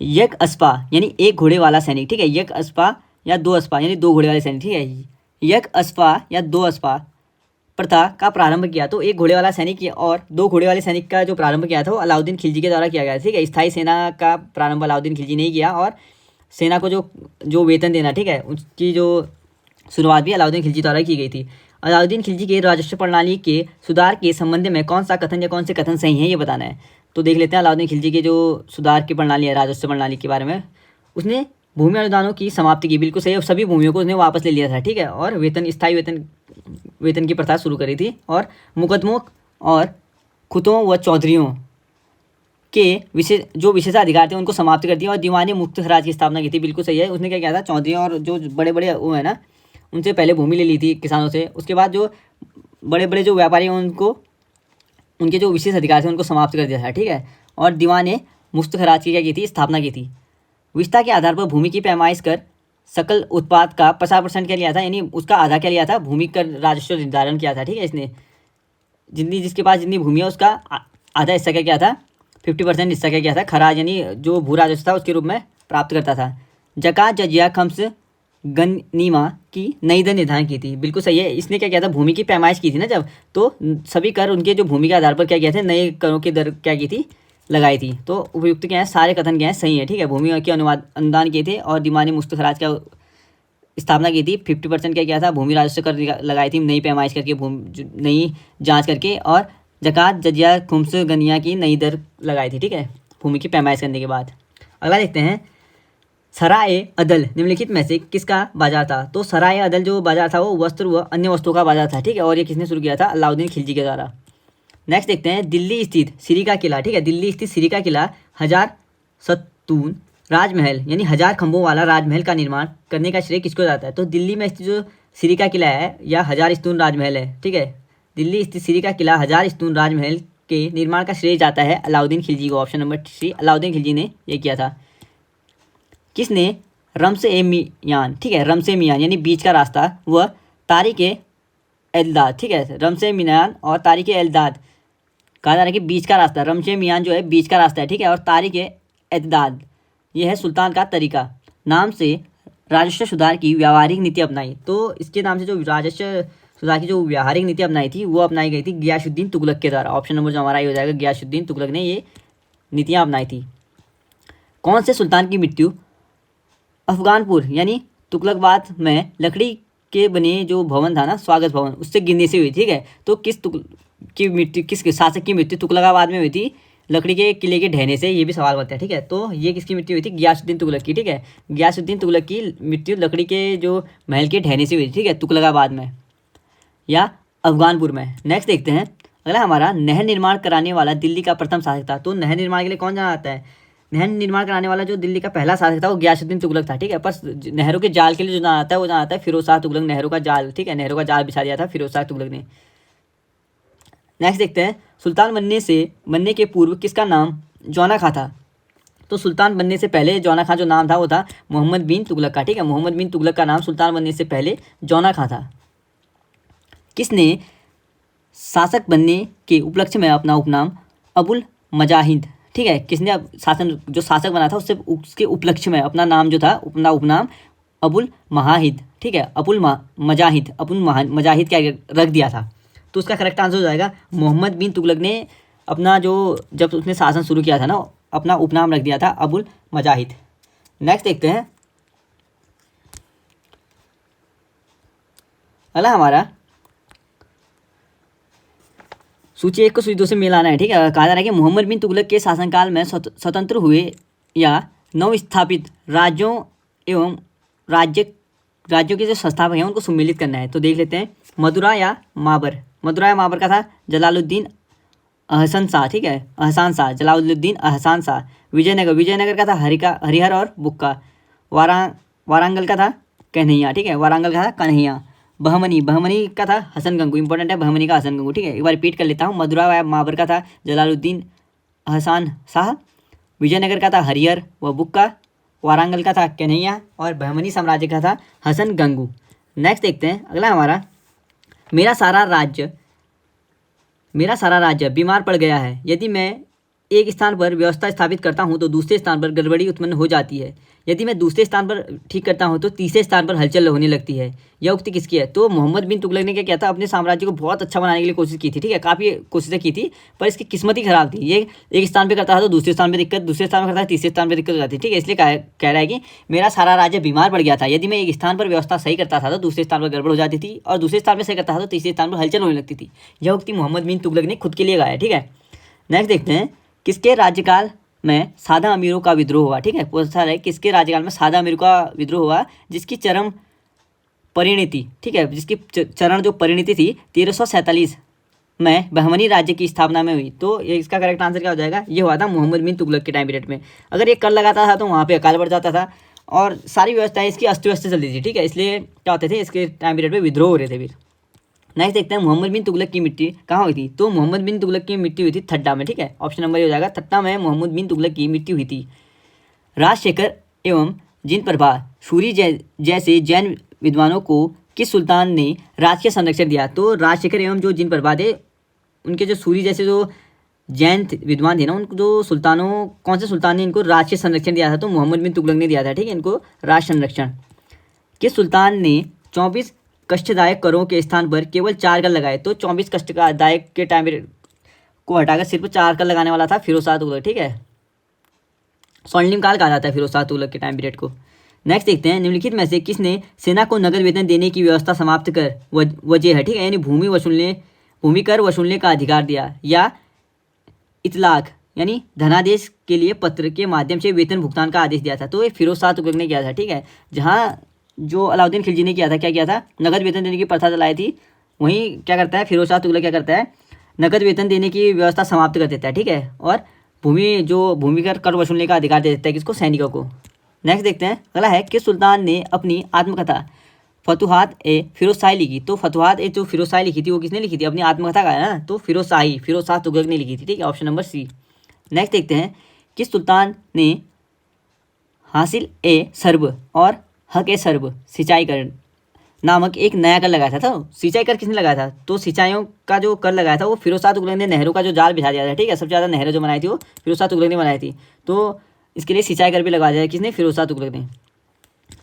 यक अस्पा यानी एक घोड़े वाला सैनिक, ठीक है, यक अस्पा या 2 अस्पा यानी 2 घोड़े वाले सैनिक, ठीक है, यक अस्पा या 2 अस्पा प्रथा का प्रारंभ किया। तो एक घोड़े वाला सैनिक और 2 घोड़े वाले सैनिक का जो प्रारंभ किया था वो अलाउद्दीन खिलजी के द्वारा किया गया, ठीक है। स्थायी सेना का प्रारंभ अलाउद्दीन खिलजी ने ही किया और सेना को जो वेतन देना, ठीक है, उसकी जो शुरुआत भी अलाउद्दीन खिलजी द्वारा की गई थी। अलाउद्दीन खिलजी के राजस्व प्रणाली के सुधार के संबंध में कौन सा कथन या कौन से कथन सही है ये बताना है। तो देख लेते हैं अलाउद्दीन खिलजी के जो सुधार की प्रणाली है राजस्व प्रणाली के बारे में। उसने भूमि अनुदानों की समाप्ति की, बिल्कुल सही, सभी भूमियों को उसने वापस ले लिया था, ठीक है, और स्थायी वेतन की प्रथा शुरू करी थी और मुकदमों और खुतों व चौधरियों के विशेषाधिकार थे उनको समाप्त कर दिया और दीवानी मुक्त खराज की स्थापना की थी। बिल्कुल सही है, उसने क्या किया था? चौधरी और जो बड़े बड़े वो है ना उनसे पहले भूमि ले ली थी किसानों से, उसके बाद जो बड़े बड़े जो व्यापारी हैं उनके जो विशेष अधिकार थे उनको समाप्त कर दिया था, ठीक है, और दीवाने मुफ्त खराज की क्या की थी? स्थापना की थी। विस्ता के आधार पर भूमि की पैमाइश कर सकल उत्पाद का 50% क्या लिया था, यानी उसका आधा क्या लिया था? भूमि कर राजस्व निर्धारण किया था, ठीक है। इसने जिसके पास जितनी भूमि है उसका आधा हिस्सा क्या किया था? 50% हिस्सा क्या किया था? खराज यानी जो भू राजस्व था उसके रूप में प्राप्त करता था। जकात जजिया खम्स गनीमा की नई दर निर्धारण की थी। बिल्कुल सही है, इसने क्या किया था? भूमि की पैमाइश की थी ना जब, तो सभी कर उनके जो भूमि के आधार पर क्या किया थे? नए करों की दर क्या की थी? लगाई थी। तो उपयुक्त क्या है? सारे कथन क्या है? सही है, ठीक है। भूमि के अनुदान किए थे और दीवानी मुफ्त खराज का स्थापना की थी। 50% क्या किया था? भूमि राजस्व कर लगाई थी नई पैमाइश करके, नई जांच करके, और जकात जजिया खुम्स गनिया की नई दर लगाई थी, ठीक है, भूमि की पैमाइश करने के बाद। अगला देखते हैं, सराय अदल निम्नलिखित में से किसका बाजार था? तो सराय अदल जो बाजार था वो वस्त्र व अन्य वस्तुओं का बाजार था, ठीक है, और ये किसने शुरू किया था? अलाउद्दीन खिलजी के द्वारा। नेक्स्ट देखते हैं, दिल्ली स्थित सिरी का किला, ठीक है, दिल्ली स्थित सिरी का किला हजार सत्तून राजमहल यानी 1000 खंभों वाला राजमहल का निर्माण करने का श्रेय किसको जाता है? तो दिल्ली में स्थित जो सिरी का किला है या 1000 स्तून राजमहल है, ठीक है, दिल्ली स्थित सिरी का किला 1000 स्तून राजमहल के निर्माण का श्रेय जाता है अलाउद्दीन खिलजी को। ऑप्शन नंबर 3 अलाउद्दीन खिलजी ने ये किया था। किसने रमसे ए मियान, ठीक है, रमसे मियान यानी बीच का रास्ता व तारिक एल्दाद, ठीक है, रमसे मियान और तारिक एल्दाद कहा जा रहा है कि बीच का रास्ता, रमसे मियान जो है बीच का रास्ता है, ठीक है, और तारिक एल्दाद ये है सुल्तान का तरीका नाम से राजस्व सुधार की व्यावहारिक नीति अपनाई। तो इसके नाम से जो राजस्व सुधार की जो व्यावहारिक नीति अपनाई थी वो अपनाई गई थी गियासुद्दीन तुगलक के द्वारा। ऑप्शन नंबर जो हमारा ये हो जाएगा, गियासुद्दीन तुगलक ने ये नीतियाँ अपनाई थी। कौन से सुल्तान की मृत्यु अफगानपुर यानी तुगलकाबाद में लकड़ी के बने जो भवन था ना, स्वागत भवन, उससे गिरने से हुई, ठीक है। तो किस शासक की मृत्यु तुगलकाबाद में हुई थी? लकड़ी के किले के ढहने से, ये भी सवाल बनता है, ठीक है। तो ये किसकी मृत्यु हुई थी? गियासुद्दीन तुगलक की, ठीक है। गियासुद्दीन तुगलक की मृत्यु लकड़ी के जो महल के ढहने से हुई थी, ठीक है, तुगलकाबाद में या अफगानपुर में। नेक्स्ट देखते हैं अगला हमारा, नहर निर्माण कराने वाला दिल्ली का प्रथम शासक था। तो नहर निर्माण के लिए कौन जाना आता है? नहर निर्माण कराने वाला जो दिल्ली का पहला शासक था वो गियासुद्दीन तुगलक था, ठीक है। पर नहरों के जाल के लिए जो जाना आता है वो जाना आता है फिरोज शाह तुगलक। नहरों का जाल, ठीक है, नहरों का जाल बिछा दिया था फिरोज शाह तुगलक ने। नेक्स्ट देखते हैं, सुल्तान बनने के पूर्व किसका नाम जौना खां था? तो सुल्तान बनने से पहले जौना खां जो नाम था वो था मोहम्मद बिन तुगलक का, ठीक है। मोहम्मद बिन तुगलक का नाम सुल्तान बनने से पहले जौना खां था। किसने शासक बनने के उपलक्ष्य में अपना उपनाम अबुल मजाहिद, ठीक है, किसने जो शासक बना था उसके उपलक्ष्य में अपना नाम जो था, अपना उपनाम अबुल महाहिद, ठीक है, अबुल मजाहिद क्या रख दिया था? तो उसका करेक्ट आंसर हो जाएगा मोहम्मद बिन तुगलक ने अपना जब उसने शासन शुरू किया था ना, अपना उपनाम रख दिया था अबुल मजाहिद। नेक्स्ट देखते हैं अगला हमारा, सूची 1 को सूची 2 से मिलाना है, ठीक है। कहा जा रहा है कि मोहम्मद बिन तुगलक के शासनकाल में स्वतंत्र हुए या नवस्थापित राज्यों एवं राज्यों के जो संस्थापक हैं उनको सम्मिलित करना है। तो देख लेते हैं, मदुरा या माबर का था जलालुद्दीन अहसन शाह, ठीक है, अहसान शाह, जलालुद्दीन अहसान शाह। विजयनगर का था हरिहर और बुक्का। वारंगल का था कन्हैया, ठीक है, वारंगल का था कन्हैया। बहमनी का था हसन गंगू, इंपॉर्टेंट है बहमनी का हसन गंगू, ठीक है। एक बार रिपीट कर लेता हूँ, मदुरा व माबर का था जलालुद्दीन अहसान शाह, विजयनगर का था हरिहर व बुक्का, वारंगल का था कन्हैया और बहमनी साम्राज्य का था हसन गंगू। नेक्स्ट देखते हैं अगला हमारा, मेरा सारा राज्य बीमार पड़ गया है। यदि मैं एक स्थान पर व्यवस्था स्थापित करता हूं तो दूसरे स्थान पर गड़बड़ी उत्पन्न हो जाती है। यदि मैं दूसरे स्थान पर ठीक करता हूं तो तीसरे स्थान पर हलचल होने लगती है। यह उक्ति किसकी है? तो मोहम्मद बिन तुगलक ने क्या किया था, अपने साम्राज्य को बहुत अच्छा बनाने के लिए कोशिश की थी, ठीक है, काफ़ी कोशिशें की थी, पर इसकी किस्मत ही खराब थी। ये एक स्थान पर करता था तो दूसरे स्थान पर दिक्कत, दूसरे स्थान पर करता था तीसरे स्थान पर दिक्कत हो जाती है, ठीक है। इसलिए कह रहा है कि मेरा सारा राज्य बीमार पड़ गया था। यदि मैं एक स्थान पर व्यवस्था सही करता था तो दूसरे स्थान पर गड़बड़ हो जाती थी और दूसरे स्थान पर सही करता था तो तीसरे स्थान पर हलचल होने लगती थी। यह उक्ति मोहम्मद बिन तुगलक ने खुद के लिए गाया, ठीक है। नेक्स्ट देखते हैं, किसके राज्यकाल में सादा अमीरों का विद्रोह हुआ, ठीक है। पूछा है किसके राज्यकाल में सादा अमीरों का विद्रोह हुआ, जिसकी चरम परिणति, ठीक है, जिसकी चरण जो परिणति थी 1347 में बहमनी राज्य की स्थापना में हुई। तो ये इसका करेक्ट आंसर क्या हो जाएगा? ये हुआ था मोहम्मद बिन तुगलक के टाइम पीरियड में। अगर ये कर लगाता था तो वहाँ पे अकाल बढ़ जाता था और सारी व्यवस्थाएं इसकी अस्त व्यस्त चलती थी, ठीक है। इसलिए क्या होते थे, इसके टाइम पीरियड में विद्रोह हो रहे थे फिर। नेक्स्ट देखते हैं, मोहम्मद बिन तुगलक की मृत्यु कहाँ हुई थी? तो मोहम्मद बिन तुगलक की मृत्यु हुई थी ठट्टा में, ठीक है। ऑप्शन नंबर ये हो जाएगा, ठट्टा में मोहम्मद बिन तुगलक की मृत्यु हुई थी। राजशेखर एवं जिन प्रभा सूरी जैसे जैन विद्वानों को किस सुल्तान ने राजकीय संरक्षण दिया? तो राजशेखर एवं जो जिन प्रभा थे उनके जो सूरी जैसे जो जैन विद्वान थे ना, उनको जो कौन से सुल्तान ने इनको राजकीय संरक्षण दिया था? तो मोहम्मद बिन तुगलक ने दिया था, ठीक है, इनको राज संरक्षण। किस सुल्तान ने 24 कष्टदायक करों के स्थान पर केवल 4 कर लगाए? तो 24 कष्टदायक के टाइम को हटाकर सिर्फ 4 कर लगाने वाला था फिरोज शाह तुगलक, ठीक है। स्वर्णिम काल कहा जाता है फिरोज शाह तुगलक के टाइम पीरियड को। नेक्स्ट देखते हैं, निम्नलिखित में से किसने सेना को नगद वेतन देने की व्यवस्था समाप्त कर वजह है, ठीक है, यानी भूमि कर वसूलने का अधिकार दिया, या इतलाक यानी धनादेश के लिए पत्र के माध्यम से वेतन भुगतान का आदेश दिया था? तो ये फिरोज शाह तुगलक ने किया था, ठीक है। जहाँ जो अलाउद्दीन खिलजी ने किया था, क्या किया था, नगद वेतन देने की प्रथा चलाई थी, वहीं क्या करता है फिरोज शाह तुगलक क्या करता है, नगद वेतन देने की व्यवस्था समाप्त कर देता है, ठीक है, और भूमिकर कर वसूलने का अधिकार दे देता है किसको, सैनिकों को। नेक्स्ट देखते हैं, अगला है किस सुल्तान ने अपनी आत्मकथा फतुहात ए फिरोज शाही लिखी। तो फतुहात ए जो फिरोज शाही लिखी थी वो किसने लिखी थी, अपनी आत्मकथा का है ना, तो फिरोज शाह तुगलक ने लिखी थी, ठीक है, ऑप्शन नंबर सी। नेक्स्ट देखते हैं, किस सुल्तान ने हासिल ए सर्ब और हक ए सर्ब सिंचाई कर नामक एक नया कर लगाया था। तो सिंचाई कर किसने लगाया था, तो सिंचाइयों का जो कर लगाया था वो फिरोज शाह तुगलक ने नहरों का जो जाल बिछा दिया था, ठीक है, सबसे ज़्यादा नहरें जो बनाई थी वो फिरोज शाह तुगलक ने बनाई थी, तो इसके लिए सिंचाई कर भी लगवा दिया किसने, फिरोज शाह तुगलक ने।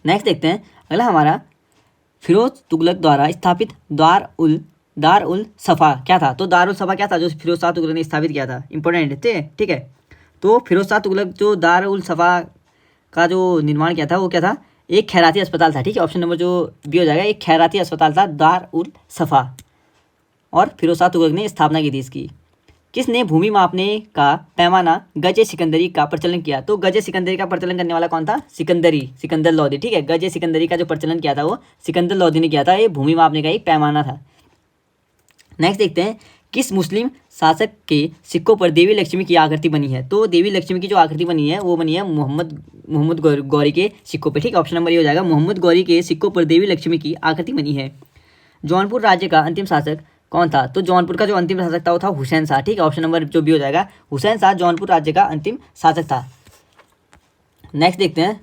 नेक्स्ट देखते हैं, अगला हमारा फिरोज तुगलक द्वारा स्थापित दार उल सफ़ा क्या था। तो दार उल सफ़ा क्या था, जो फिरोज शाह तुगलक ने स्थापित किया था, इंपॉर्टेंट है, ठीक है। तो फिरोज शाह तुगलक जो दार उल सफ़ा का जो निर्माण किया था वो क्या था, एक खैराती अस्पताल था, ठीक है, ऑप्शन नंबर जो बी हो जाएगा, एक खैराती अस्पताल था दार उल सफ़ा, और फिरोज शाह तुगलक ने स्थापना की थी इसकी। किसने भूमि मापने का पैमाना गजे सिकंदरी का प्रचलन किया। तो गजे सिकंदरी का प्रचलन करने वाला कौन था, सिकंदर लोदी, ठीक है, गजे सिकंदरी का जो प्रचलन किया था वो सिकंदर लोदी ने किया था, ये भूमि मापने का एक पैमाना था। नेक्स्ट देखते हैं, किस मुस्लिम शासक के सिक्कों पर देवी लक्ष्मी की आकृति बनी है। तो देवी लक्ष्मी की जो आकृति बनी है वो बनी है मोहम्मद गौरी के सिक्कों पर, ठीक है, ऑप्शन नंबर ये हो जाएगा, मोहम्मद गौरी के सिक्कों पर देवी लक्ष्मी की आकृति बनी है। जौनपुर राज्य का अंतिम शासक कौन था। तो जौनपुर का जो अंतिम शासक था वो था हुसैन शाह, ठीक है, ऑप्शन नंबर जो बी हो जाएगा, हुसैन शाह जौनपुर राज्य का अंतिम शासक था। नेक्स्ट देखते हैं,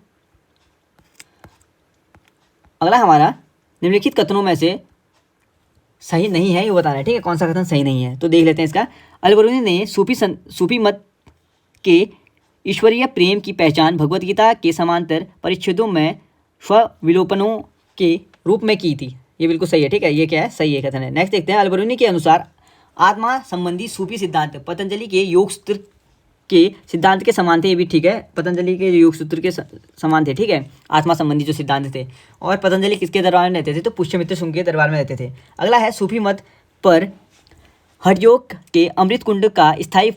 अगला हमारा निम्नलिखित कथनों में से सही नहीं है ये बताना है, ठीक है, कौन सा कथन सही नहीं है, तो देख लेते हैं इसका। अल-बरूनी ने सूफी मत के ईश्वरीय प्रेम की पहचान भगवत गीता के समांतर परिच्छेदों में स्वविलोपनों के रूप में की थी। ये बिल्कुल सही है, ठीक है, ये क्या है, सही है कथन है। नेक्स्ट देखते हैं, अल-बरूनी के अनुसार आत्मा संबंधी सूफी सिद्धांत पतंजलि के योग सूत्र के सिद्धांत के समान थे, ये भी ठीक है, पतंजलि के योग सूत्र के समान थे, ठीक है, आत्मा संबंधी जो सिद्धांत थे। और पतंजलि किसके दरबार में रहते थे, तो पुष्यमित्र शुंग के दरबार में रहते थे। अगला है, सूफी मत पर हठयोग के अमृत कुंड का स्थायी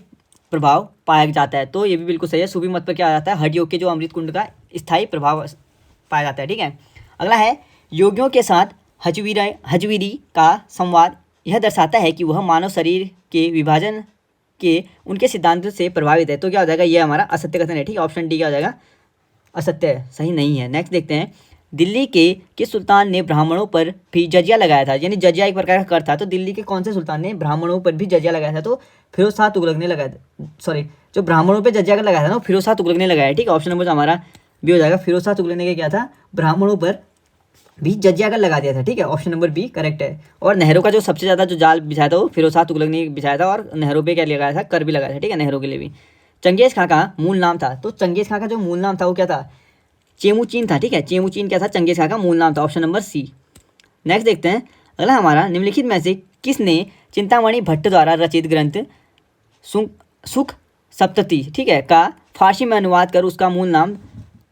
प्रभाव पाया जाता है। तो ये भी बिल्कुल सही है, सूफी मत पर क्या आ जाता है, हठयोग के जो अमृत कुंड का स्थायी प्रभाव पाया जाता है, ठीक है। अगला है, योगियों के साथ हजवीरी का संवाद यह दर्शाता है कि वह मानव शरीर के विभाजन के उनके सिद्धांत से प्रभावित है। तो क्या हो जाएगा, ये हमारा असत्य कथन है, ठीक है, ऑप्शन डी क्या हो जाएगा, असत्य है, सही नहीं है। नेक्स्ट देखते हैं, दिल्ली के किस सुल्तान ने ब्राह्मणों पर भी जजिया लगाया था, यानी जजिया एक प्रकार का कर था। तो दिल्ली के कौन से सुल्तान ने ब्राह्मणों पर भी जजिया लगाया था, तो फिरोज शाह तुगलक ने लगाया था, सॉरी, जो ब्राह्मणों पर जजिया कर लगाया था ना फिरोज शाह तुगलक ने लगाया, ठीक है, ऑप्शन नंबर हमारा बी हो जाएगा, फिरोज शाह तुगलक ने क्या किया था, ब्राह्मणों पर भी जजिया कर लगा दिया था, ठीक है, ऑप्शन नंबर बी करेक्ट है। और नहरों का जो सबसे ज़्यादा जो जाल बिछाया था वो फिरोज शाह तुगलक ने बिछाया था, और नहरों पे क्या लगाया था, कर भी लगाया था, ठीक है, नहरों के लिए भी। चंगेज़ खां का मूल नाम था। तो चंगेज़ खां का जो मूल नाम था वो क्या था, चेमुचीन था, ठीक है, चेमुचीन क्या था, चंगेज़ खां का मूल नाम था, ऑप्शन नंबर सी। नेक्स्ट देखते हैं, अगला हमारा, निम्नलिखित में से किसने चिंतामणि भट्ट द्वारा रचित ग्रंथ सुख सप्तति, ठीक है, का फारसी में अनुवाद कर उसका मूल नाम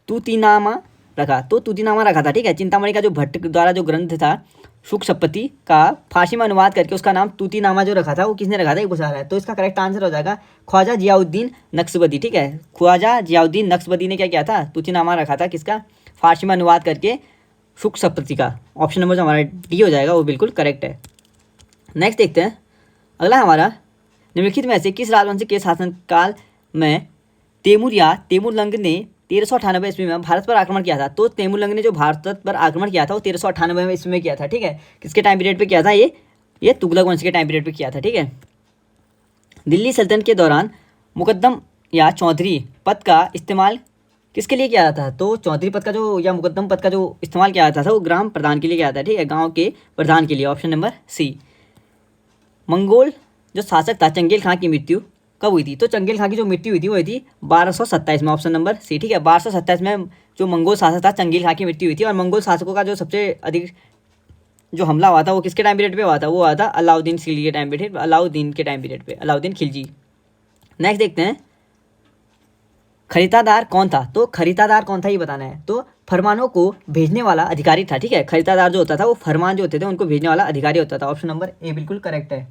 तूतीनामा रखा। तो तूतीनामा रखा था, ठीक है, चिंतामणि का जो भट्ट द्वारा जो ग्रंथ था सुख सप्तति का फारसी में अनुवाद करके उसका नाम तूतीनामा जो रखा था वो किसने रखा था, ये पूछा रहा है। तो इसका करेक्ट आंसर हो जाएगा ख्वाजा जियाउद्दीन नक्शबंदी, ठीक है, ख्वाजा जियाउद्दीन नक्शबंदी ने क्या किया था, तूतीनामा रखा था, किसका, फारसी में अनुवाद करके सुख सप्तति का। ऑप्शन नंबर जो हमारा डी हो जाएगा वो बिल्कुल करेक्ट है। नेक्स्ट देखते हैं, अगला हमारा, निम्नलिखित में से किस राजवंश के शासनकाल में तैमूर या तैमूरलंग ने 1398 ईस्वी में भारत पर आक्रमण किया था। तो तैमूरलंग ने जो भारत पर आक्रमण किया था वो 1398 ईस्वी में किया था, ठीक है, किसके टाइम पीरियड पे किया था, ये तुगलक वंश के टाइम पीरियड पे किया था, ठीक है। दिल्ली सल्तनत के दौरान मुकद्दम या चौधरी पद का इस्तेमाल किसके लिए किया जाता है। तो चौधरी पद का जो या मुकद्दम पद का जो इस्तेमाल किया जाता था वो ग्राम प्रधान के लिए किया जाता है, ठीक है, गाँव के प्रधान के लिए, ऑप्शन नंबर सी। मंगोल जो शासक था चंगेल खां की मृत्यु कब हुई थी। तो चंगेल खां की जो मृत्यु हुई थी वो हुई थी 1227 में, ऑप्शन नंबर सी, ठीक है, 1227 में जो मंगोल शासक था चंगेल खां की मृत्यु हुई थी। और मंगोल शासकों का जो सबसे अधिक जो हमला हुआ था वो किसके टाइम पीरियड पे हुआ था, वो हुआ था अलाउद्दीन खिलजी के टाइम पीरियड, अलाउद्दीन के टाइम पीरियड पे, अलाउद्दीन खिलजी। नेक्स्ट देखते हैं, खरीदादार कौन था। तो खरीदादार कौन था ये बताना है। तो फरमानों को भेजने वाला अधिकारी था, ठीक है, खरीदादार जो होता था वो फरमान जो होते थे उनको भेजने वाला अधिकारी होता था, ऑप्शन नंबर ए बिल्कुल करेक्ट है।